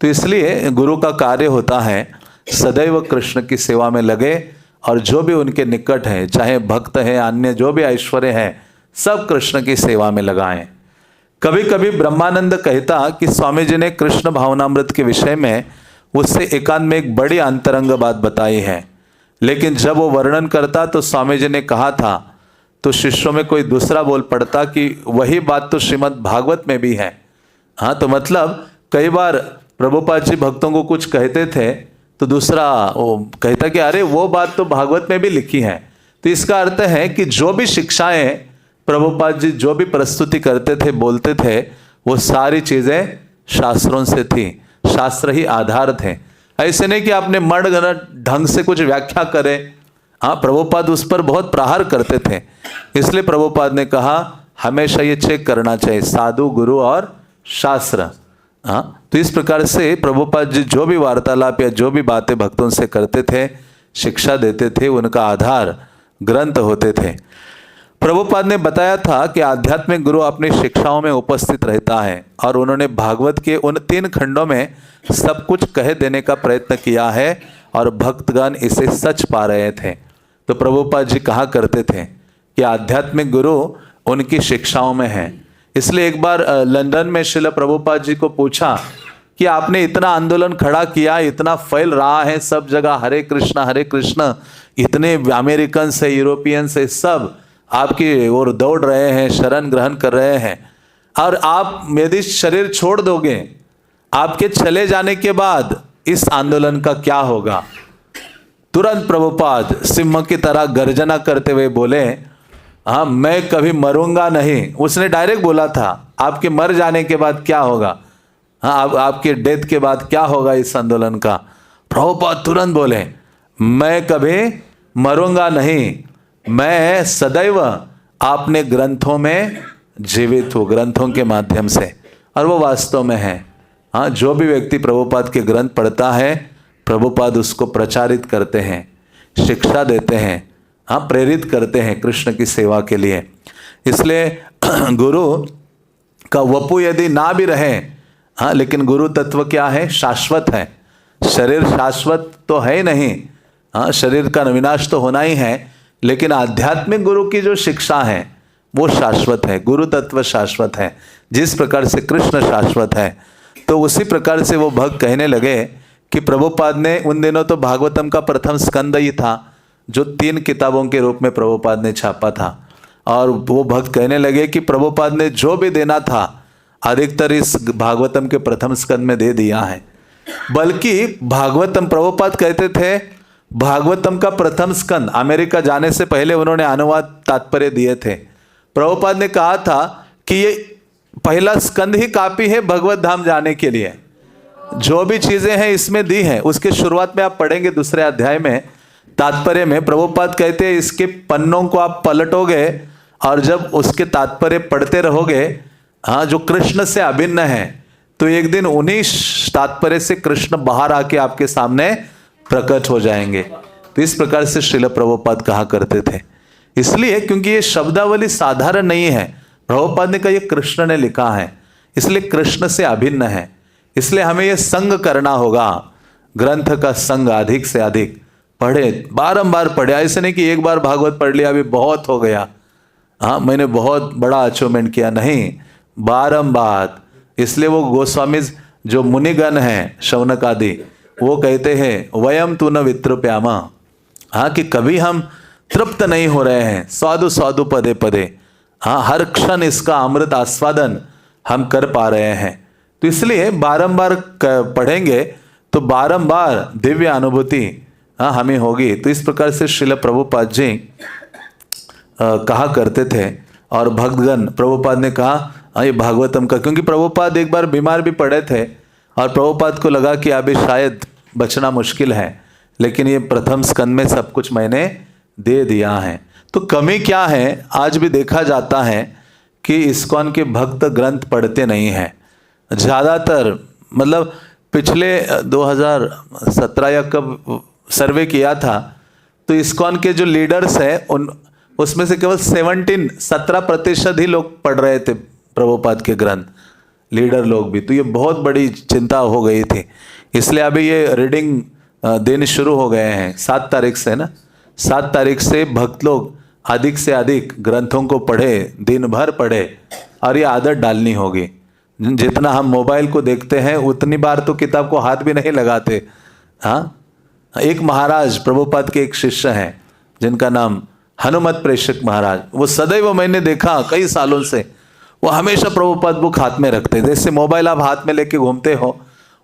तो इसलिए गुरु का कार्य होता है सदैव कृष्ण की सेवा में लगे, और जो भी उनके निकट है, चाहे भक्त है, अन्य जो भी ऐश्वर्य है, सब कृष्ण की सेवा में लगाएं। कभी कभी ब्रह्मानंद कहता कि स्वामी जी ने कृष्ण भावनामृत के विषय में उससे एकांत में एक बड़ी अंतरंग बात बताई है। लेकिन जब वो वर्णन करता तो स्वामी जी ने कहा था, तो शिष्यों में कोई दूसरा बोल पड़ता कि वही बात तो श्रीमद् भागवत में भी है। हाँ, तो मतलब कई बार प्रभुपाद जी भक्तों को कुछ कहते थे तो दूसरा वो कहता कि अरे वो बात तो भागवत में भी लिखी है। तो इसका अर्थ है कि जो भी शिक्षाएं प्रभुपाद जी जो भी प्रस्तुति करते थे, बोलते थे, वो सारी चीजें शास्त्रों से थी। शास्त्र ही आधार थे। ऐसे नहीं कि आपने मनगढ़ंत ढंग से कुछ व्याख्या करे। हाँ, प्रभुपाद उस पर बहुत प्रहार करते थे। इसलिए प्रभुपाद ने कहा हमेशा ये चेक करना चाहिए, साधु, गुरु और शास्त्र। हाँ, तो इस प्रकार से प्रभुपाद जी जो भी वार्तालाप या जो भी बातें भक्तों से करते थे, शिक्षा देते थे, उनका आधार ग्रंथ होते थे। प्रभुपाद ने बताया था कि आध्यात्मिक गुरु अपनी शिक्षाओं में उपस्थित रहता है और उन्होंने भागवत के उन 3 खंडों में सब कुछ कह देने का प्रयत्न किया है और भक्तगण इसे सच पा रहे थे। तो प्रभुपाद जी कहा करते थे कि आध्यात्मिक गुरु उनकी शिक्षाओं में है। इसलिए एक बार लंदन में श्रील प्रभुपाद जी को पूछा कि आपने इतना आंदोलन खड़ा किया, इतना फैल रहा है सब जगह, हरे कृष्ण, इतने अमेरिकन से, यूरोपियन से सब आपकी ओर दौड़ रहे हैं, शरण ग्रहण कर रहे हैं, और आप यदि शरीर छोड़ दोगे, आपके चले जाने के बाद इस आंदोलन का क्या होगा? तुरंत प्रभुपाद सिंह की तरह गर्जना करते हुए बोले, हाँ, मैं कभी मरूंगा नहीं। उसने डायरेक्ट बोला था, आपके मर जाने के बाद क्या होगा? हाँ, आपके डेथ के बाद क्या होगा इस आंदोलन का? प्रभुपाद तुरंत बोले, मैं कभी मरूंगा नहीं, मैं सदैव आपने ग्रंथों में जीवित हूँ, ग्रंथों के माध्यम से। और वो वास्तव में है। हाँ, जो भी व्यक्ति प्रभुपाद के ग्रंथ पढ़ता है, प्रभुपाद उसको प्रचारित करते हैं, शिक्षा देते हैं, हाँ, प्रेरित करते हैं कृष्ण की सेवा के लिए। इसलिए गुरु का वपु यदि ना भी रहे, हाँ, लेकिन गुरु तत्व क्या है? शाश्वत है। शरीर शाश्वत तो है ही नहीं, हाँ, शरीर का विनाश तो होना ही है, लेकिन आध्यात्मिक गुरु की जो शिक्षा है वो शाश्वत है। गुरु तत्व शाश्वत है। जिस प्रकार से कृष्ण शाश्वत है, तो उसी प्रकार से वो भक्त कहने लगे कि प्रभुपाद ने उन दिनों तो भागवतम का प्रथम स्कंद ही था जो 3 किताबों के रूप में प्रभुपाद ने छापा था। और वो भक्त कहने लगे कि प्रभुपाद ने जो भी देना था अधिकतर इस भागवतम के प्रथम स्कंद में दे दिया है। बल्कि भागवतम, प्रभुपाद कहते थे भागवतम का प्रथम स्कंद अमेरिका जाने से पहले उन्होंने अनुवाद तात्पर्य दिए थे। प्रभुपाद ने कहा था कि ये पहला स्कंद ही काफी है भगवत धाम जाने के लिए। जो भी चीजें हैं इसमें दी हैं। उसके शुरुआत में आप पढ़ेंगे दूसरे अध्याय में, तात्पर्य में प्रभुपाद कहते हैं इसके पन्नों को आप पलटोगे और जब उसके तात्पर्य पढ़ते रहोगे, हाँ, जो कृष्ण से अभिन्न है, तो एक दिन उन्हीं तात्पर्य से कृष्ण बाहर आके आपके सामने प्रकट हो जाएंगे। तो इस प्रकार से श्रील प्रभुपाद कहा करते थे। इसलिए क्योंकि ये शब्दावली साधारण नहीं है, प्रभुपाद ने कहा ये कृष्ण ने लिखा है, इसलिए कृष्ण से अभिन्न है। इसलिए हमें ये संग करना होगा, ग्रंथ का संग अधिक से अधिक पढ़े, बारंबार पढ़े। ऐसे नहीं कि एक बार भागवत पढ़ लिया अभी बहुत हो गया, हाँ, मैंने बहुत बड़ा अचीवमेंट किया, नहीं, बारंबार। इसलिए वो गोस्वामी जो मुनिगण हैं, शौनक आदि, वो कहते हैं वयम तु न वितृप्यामा, हाँ, कि कभी हम तृप्त नहीं हो रहे हैं, स्वादु स्वादु पदे पदे, हाँ, हर क्षण इसका अमृत आस्वादन हम कर पा रहे हैं। तो इसलिए बारंबार पढ़ेंगे तो बारंबार दिव्य अनुभूति, हाँ, हमें होगी। तो इस प्रकार से श्रील प्रभुपाद जी कहा करते थे। और भक्तगण, प्रभुपाद ने कहा ये भागवतम का, क्योंकि प्रभुपाद एक बार बीमार भी पड़े थे और प्रभुपाद को लगा कि अभी शायद बचना मुश्किल है, लेकिन ये प्रथम स्कंद में सब कुछ मैंने दे दिया है। तो कमी क्या है? आज भी देखा जाता है कि इस्कॉन के भक्त ग्रंथ पढ़ते नहीं हैं ज़्यादातर। मतलब पिछले 2017 या कब सर्वे किया था, तो इस्कॉन के जो लीडर्स हैं उसमें से केवल 17% ही लोग पढ़ रहे थे प्रभुपाद के ग्रंथ, लीडर लोग भी। तो ये बहुत बड़ी चिंता हो गई थी। इसलिए अभी ये रीडिंग देने शुरू हो गए हैं 7 तारीख से ना, 7 तारीख से भक्त लोग अधिक से अधिक ग्रंथों को पढ़े, दिन भर पढ़े, और ये आदत डालनी होगी। जितना हम मोबाइल को देखते हैं उतनी बार तो किताब को हाथ भी नहीं लगाते। हाँ, एक महाराज प्रभुपाद के एक शिष्य हैं जिनका नाम हनुमत प्रेषक महाराज, वो सदैव मैंने देखा कई सालों से वो हमेशा प्रभुपाद बुक हाथ में रखते। जैसे मोबाइल आप हाथ में लेके घूमते हो,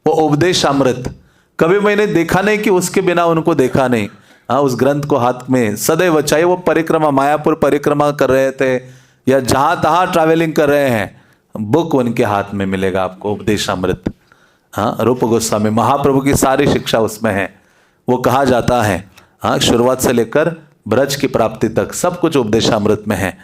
वो उपदेश अमृत कभी मैंने देखा नहीं कि उसके बिना उनको देखा नहीं। हाँ, उस ग्रंथ को हाथ में सदैव, चाहे वो परिक्रमा मायापुर परिक्रमा कर रहे थे या जहाँ तहाँ ट्रैवलिंग कर रहे हैं, बुक उनके हाथ में मिलेगा आपको, उपदेश अमृत। हाँ, रूप गोस्वामी महाप्रभु की सारी शिक्षा उसमें है। वो कहा जाता है हाँ, शुरुआत से लेकर ब्रज की प्राप्ति तक सब कुछ उपदेशामृत में है।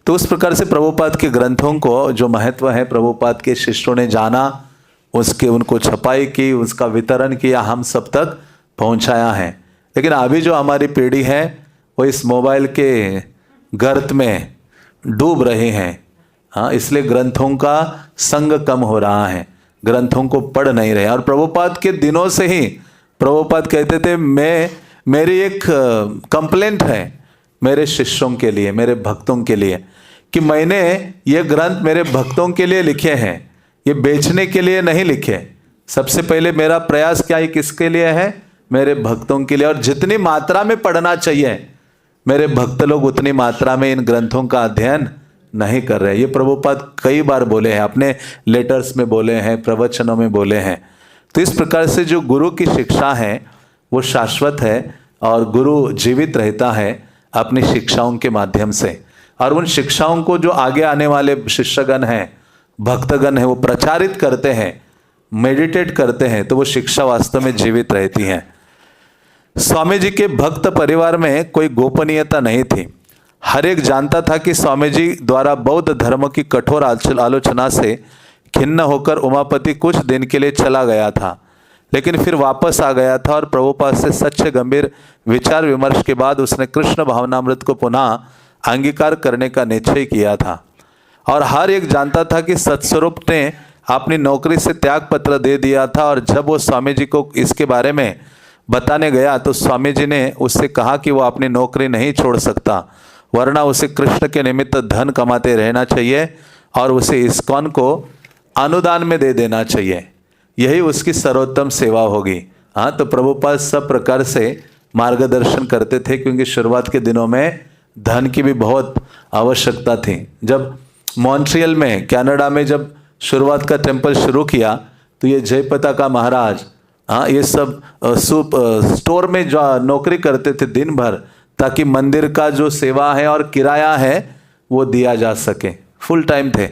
तो उस प्रकार से प्रभुपाद के ग्रंथों को जो महत्व है प्रभुपाद के शिष्यों ने जाना, उसके उनको छपाई की, उसका वितरण किया, हम सब तक पहुंचाया है। लेकिन अभी जो हमारी पीढ़ी है वो इस मोबाइल के गर्त में डूब रहे हैं। हाँ, इसलिए ग्रंथों का संग कम हो रहा है, ग्रंथों को पढ़ नहीं रहे। और प्रभुपाद के दिनों से ही प्रभुपाद कहते थे मेरी एक कंप्लेंट है मेरे शिष्यों के लिए, मेरे भक्तों के लिए, कि मैंने ये ग्रंथ मेरे भक्तों के लिए लिखे हैं, ये बेचने के लिए नहीं लिखे। सबसे पहले मेरा प्रयास क्या है, किसके लिए है, मेरे भक्तों के लिए। और जितनी मात्रा में पढ़ना चाहिए मेरे भक्त लोग उतनी मात्रा में इन ग्रंथों का अध्ययन नहीं कर रहे। ये प्रभुपाद कई बार बोले हैं, अपने लेटर्स में बोले हैं, प्रवचनों में बोले हैं। तो इस प्रकार से जो गुरु की शिक्षा है वो शाश्वत है और गुरु जीवित रहता है अपनी शिक्षाओं के माध्यम से। और उन शिक्षाओं को जो आगे आने वाले शिष्यगण हैं, भक्तगण हैं, वो प्रचारित करते हैं, मेडिटेट करते हैं, तो वो शिक्षा वास्तव में जीवित रहती है। स्वामी जी के भक्त परिवार में कोई गोपनीयता नहीं थी। हर एक जानता था कि स्वामी जी द्वारा बौद्ध धर्म की कठोर आलोचना से खिन्न होकर उमापति कुछ दिन के लिए चला गया था, लेकिन फिर वापस आ गया था और प्रभुपाद से सच्चे गंभीर विचार विमर्श के बाद उसने कृष्ण भावनामृत को पुनः अंगीकार करने का निश्चय किया था। और हर एक जानता था कि सत्स्वरूप ने अपनी नौकरी से त्याग पत्र दे दिया था। और जब वो स्वामी जी को इसके बारे में बताने गया तो स्वामी जी ने उससे कहा कि वो अपनी नौकरी नहीं छोड़ सकता, वरना उसे कृष्ण के निमित्त धन कमाते रहना चाहिए और उसे इस्कॉन को अनुदान में दे देना चाहिए, यही उसकी सर्वोत्तम सेवा होगी। हाँ, तो प्रभुपाद सब प्रकार से मार्गदर्शन करते थे, क्योंकि शुरुआत के दिनों में धन की भी बहुत आवश्यकता थी। जब मॉन्ट्रियल में, कनाडा में जब शुरुआत का टेम्पल शुरू किया तो ये जयपताका महाराज हाँ, ये सब स्टोर में जो नौकरी करते थे दिन भर, ताकि मंदिर का जो सेवा है और किराया है वो दिया जा सके। फुल टाइम थे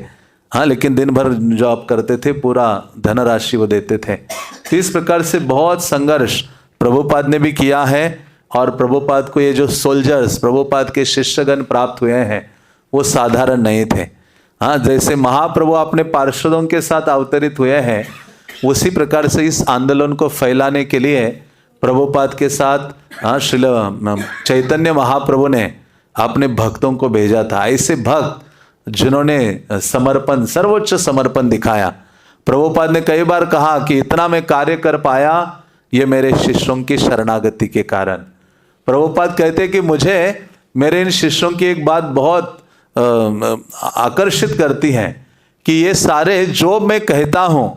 हाँ, लेकिन दिन भर जॉब करते थे, पूरा धनराशि वो देते थे। तो इस प्रकार से बहुत संघर्ष प्रभुपाद ने भी किया है। और प्रभुपाद को ये जो सोल्जर्स, प्रभुपाद के शिष्यगण प्राप्त हुए हैं वो साधारण नहीं थे। हाँ, जैसे महाप्रभु अपने पार्षदों के साथ अवतरित हुए हैं, उसी प्रकार से इस आंदोलन को फैलाने के लिए प्रभुपाद के साथ हाँ, श्रील चैतन्य महाप्रभु ने अपने भक्तों को भेजा था। ऐसे भक्त जिन्होंने समर्पण, सर्वोच्च समर्पण दिखाया। प्रभुपाद ने कई बार कहा कि इतना मैं कार्य कर पाया ये मेरे शिष्यों की शरणागति के कारण। प्रभुपाद कहते कि मुझे मेरे इन शिष्यों की एक बात बहुत आकर्षित करती है कि ये सारे जो मैं कहता हूँ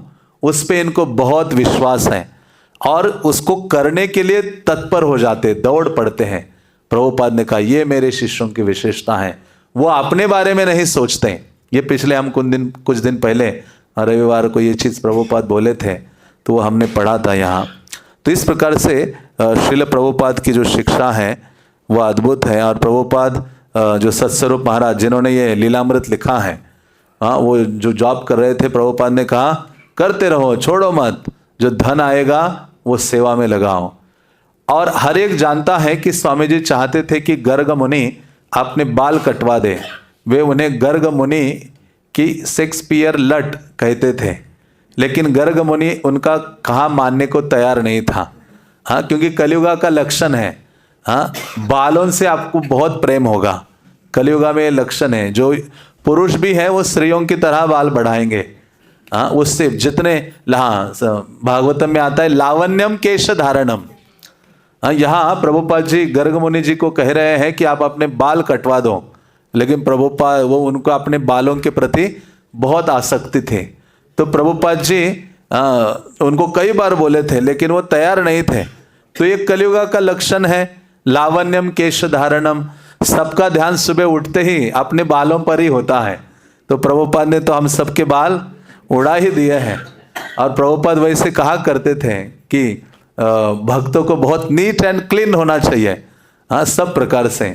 उस पे इनको बहुत विश्वास है और उसको करने के लिए तत्पर हो जाते, दौड़ पड़ते हैं। प्रभुपाद ने कहा ये मेरे शिष्यों की विशेषता है, वो अपने बारे में नहीं सोचते। ये पिछले हम कुछ दिन पहले रविवार को ये चीज़ प्रभुपाद बोले थे, तो वो हमने पढ़ा था यहाँ। तो इस प्रकार से श्रील प्रभुपाद की जो शिक्षा है वो अद्भुत है। और प्रभुपाद जो सत्स्वरूप महाराज जिन्होंने ये लीलामृत लिखा है, हाँ, वो जो जॉब कर रहे थे, प्रभुपाद ने कहा करते रहो, छोड़ो मत, जो धन आएगा वो सेवा में लगाओ। और हर एक जानता है कि स्वामी जी चाहते थे कि गर्ग मुनि अपने बाल कटवा दे। वे उन्हें गर्ग मुनि की शेक्सपियर लट कहते थे, लेकिन गर्ग मुनि उनका कहा मानने को तैयार नहीं था। हाँ, क्योंकि कलियुगा का लक्षण है हाँ, बालों से आपको बहुत प्रेम होगा। कलियुगा में लक्षण है, जो पुरुष भी है वो स्त्रियों की तरह बाल बढ़ाएंगे। हाँ, उससे जितने भागवतम में आता है लावण्यम केश धारणम। हाँ, यहाँ प्रभुपाद जी गर्ग मुनि जी को कह रहे हैं कि आप अपने बाल कटवा दो, लेकिन प्रभुपाद वो उनको अपने बालों के प्रति बहुत आसक्ति थे। तो प्रभुपाद जी उनको कई बार बोले थे, लेकिन वो तैयार नहीं थे। तो ये कलियुगा का लक्षण है। लावण्यम केश धारणम, सबका ध्यान सुबह उठते ही अपने बालों पर ही होता है। तो प्रभुपाद ने तो हम सबके बाल उड़ा ही दिए हैं। और प्रभुपाद वैसे कहा करते थे कि भक्तों को बहुत नीट एंड क्लीन होना चाहिए, हाँ, सब प्रकार से।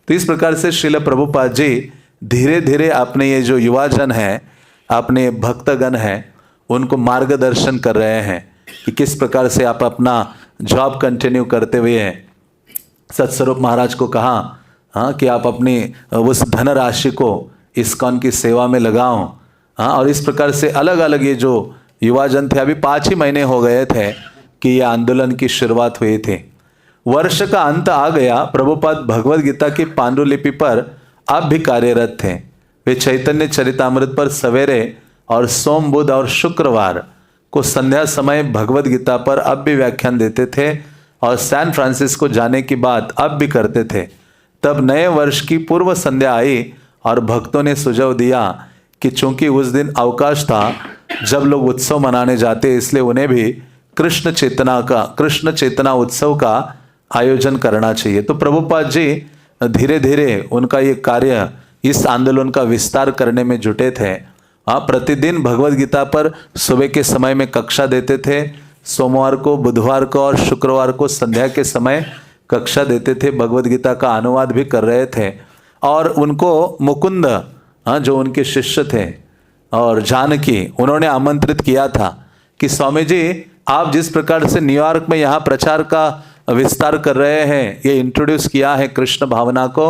तो इस प्रकार से श्रील प्रभुपाद जी धीरे धीरे अपने ये जो युवाजन है, अपने भक्तगण हैं, उनको मार्गदर्शन कर रहे हैं कि किस प्रकार से आप अपना जॉब कंटिन्यू करते हुए सत्स्वरूप महाराज को कहा, हाँ, कि आप अपनी उस धनराशि को इस्कॉन की सेवा में लगाओ, हाँ। और इस प्रकार से अलग अलग ये जो युवाजन थे, अभी 5 ही महीने हो गए थे कि ये आंदोलन की शुरुआत हुई थी। वर्ष का अंत आ गया। प्रभुपाद भगवद गीता की पांडुलिपि पर अब भी कार्यरत थे। वे चैतन्य चरितामृत पर सवेरे और सोम, बुध और शुक्रवार को संध्या समय भगवद गीता पर अब भी व्याख्यान देते थे और सैन फ्रांसिस्को जाने की बात अब भी करते थे। तब नए वर्ष की पूर्व संध्या आई और भक्तों ने सुझाव दिया कि चूंकि उस दिन अवकाश था जब लोग उत्सव मनाने जाते, इसलिए उन्हें भी कृष्ण चेतना उत्सव का आयोजन करना चाहिए। तो प्रभुपाद जी धीरे धीरे उनका ये कार्य, इस आंदोलन का विस्तार करने में जुटे थे। हाँ, प्रतिदिन भगवद गीता पर सुबह के समय में कक्षा देते थे। सोमवार को, बुधवार को और शुक्रवार को संध्या के समय कक्षा देते थे। भगवद गीता का अनुवाद भी कर रहे थे। और उनको मुकुंद, हाँ, जो उनके शिष्य थे, और जानकी, उन्होंने आमंत्रित किया था कि स्वामी जी, आप जिस प्रकार से न्यूयॉर्क में यहाँ प्रचार का विस्तार कर रहे हैं, ये इंट्रोड्यूस किया है कृष्ण भावना को,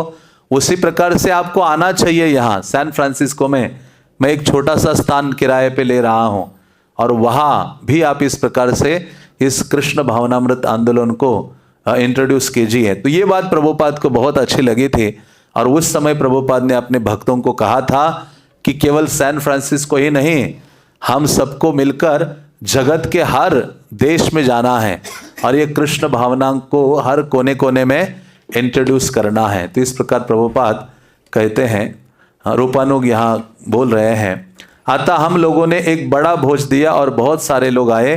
उसी प्रकार से आपको आना चाहिए। यहाँ सैन फ्रांसिस्को में मैं एक छोटा सा स्थान किराए पे ले रहा हूँ और वहाँ भी आप इस प्रकार से इस कृष्ण भावनामृत आंदोलन को इंट्रोड्यूस कीजिए। तो ये बात प्रभुपाद को बहुत अच्छी लगी थी और उस समय प्रभुपाद ने अपने भक्तों को कहा था कि केवल सैन फ्रांसिस्को ही नहीं, हम सबको मिलकर जगत के हर देश में जाना है और ये कृष्ण भावना को हर कोने कोने में इंट्रोड्यूस करना है। तो इस प्रकार प्रभुपाद कहते हैं, रूपानुग यहाँ बोल रहे हैं, अतः हम लोगों ने एक बड़ा भोज दिया और बहुत सारे लोग आए।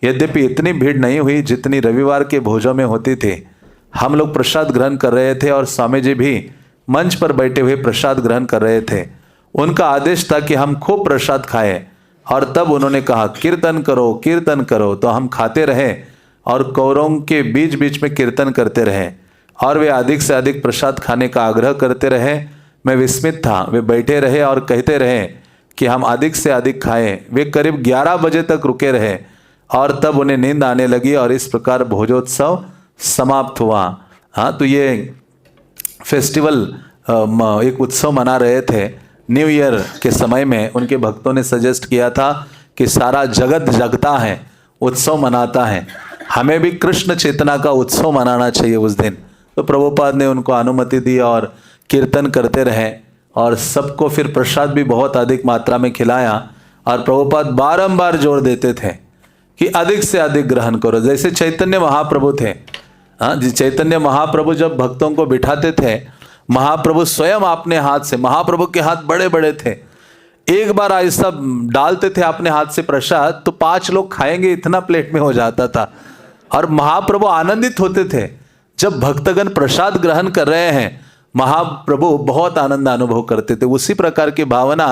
यद्यपि इतनी भीड़ नहीं हुई जितनी रविवार के भोजों में होती थी। हम लोग प्रसाद ग्रहण कर रहे थे और स्वामी जी भी मंच पर बैठे हुए प्रसाद ग्रहण कर रहे थे। उनका आदेश था कि हम खूब प्रसाद खाएं और तब उन्होंने कहा, कीर्तन करो, कीर्तन करो। तो हम खाते रहे और कौरों के बीच बीच में कीर्तन करते रहे और वे अधिक से अधिक प्रसाद खाने का आग्रह करते रहे। मैं विस्मित था। वे बैठे रहे और कहते रहे कि हम अधिक से अधिक खाएं। वे करीब 11 बजे तक रुके रहे और तब उन्हें नींद आने लगी और इस प्रकार भोजोत्सव समाप्त हुआ। हाँ, तो ये फेस्टिवल एक उत्सव मना रहे थे न्यू ईयर के समय में। उनके भक्तों ने सजेस्ट किया था कि सारा जगत जगता है, उत्सव मनाता है, हमें भी कृष्ण चेतना का उत्सव मनाना चाहिए उस दिन। तो प्रभुपाद ने उनको अनुमति दी और कीर्तन करते रहे और सबको फिर प्रसाद भी बहुत अधिक मात्रा में खिलाया। और प्रभुपाद बारंबार जोर देते थे कि अधिक से अधिक ग्रहण करो। जैसे चैतन्य महाप्रभु थे, हाँ जी, चैतन्य महाप्रभु जब भक्तों को बिठाते थे, महाप्रभु स्वयं अपने हाथ से, महाप्रभु के हाथ बड़े बड़े थे, एक बार ऐसा डालते थे अपने हाथ से प्रसाद तो 5 लोग खाएंगे इतना प्लेट में हो जाता था। और महाप्रभु आनंदित होते थे जब भक्तगण प्रसाद ग्रहण कर रहे हैं। महाप्रभु बहुत आनंद अनुभव करते थे। उसी प्रकार की भावना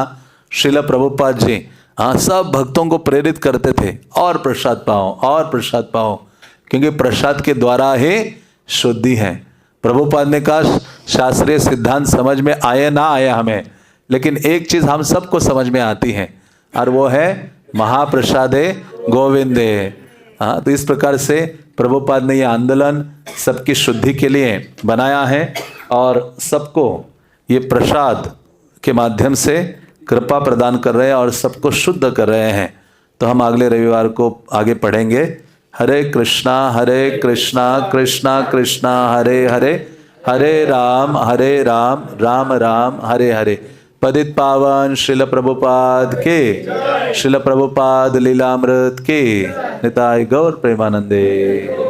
श्रील प्रभुपाद जी, हाँ, सब भक्तों को प्रेरित करते थे, और प्रसाद पाओ, और प्रसाद पाओ, क्योंकि प्रसाद के द्वारा ही शुद्धि है। प्रभुपाद ने कहा, शास्त्रीय सिद्धांत समझ में आए ना आए हमें, लेकिन एक चीज हम सबको समझ में आती है और वो है महाप्रसादे गोविंदे। हाँ, तो इस प्रकार से प्रभुपाद ने यह आंदोलन सबकी शुद्धि के लिए बनाया है और सबको ये प्रसाद के माध्यम से कृपा प्रदान कर रहे हैं और सबको शुद्ध कर रहे हैं। तो हम अगले रविवार को आगे पढ़ेंगे। हरे कृष्णा कृष्णा कृष्णा हरे हरे, हरे राम राम राम हरे हरे। पतित पावन श्रील प्रभुपाद के, श्रील प्रभुपाद लीलामृत के। निताय गौर प्रेमानंदे।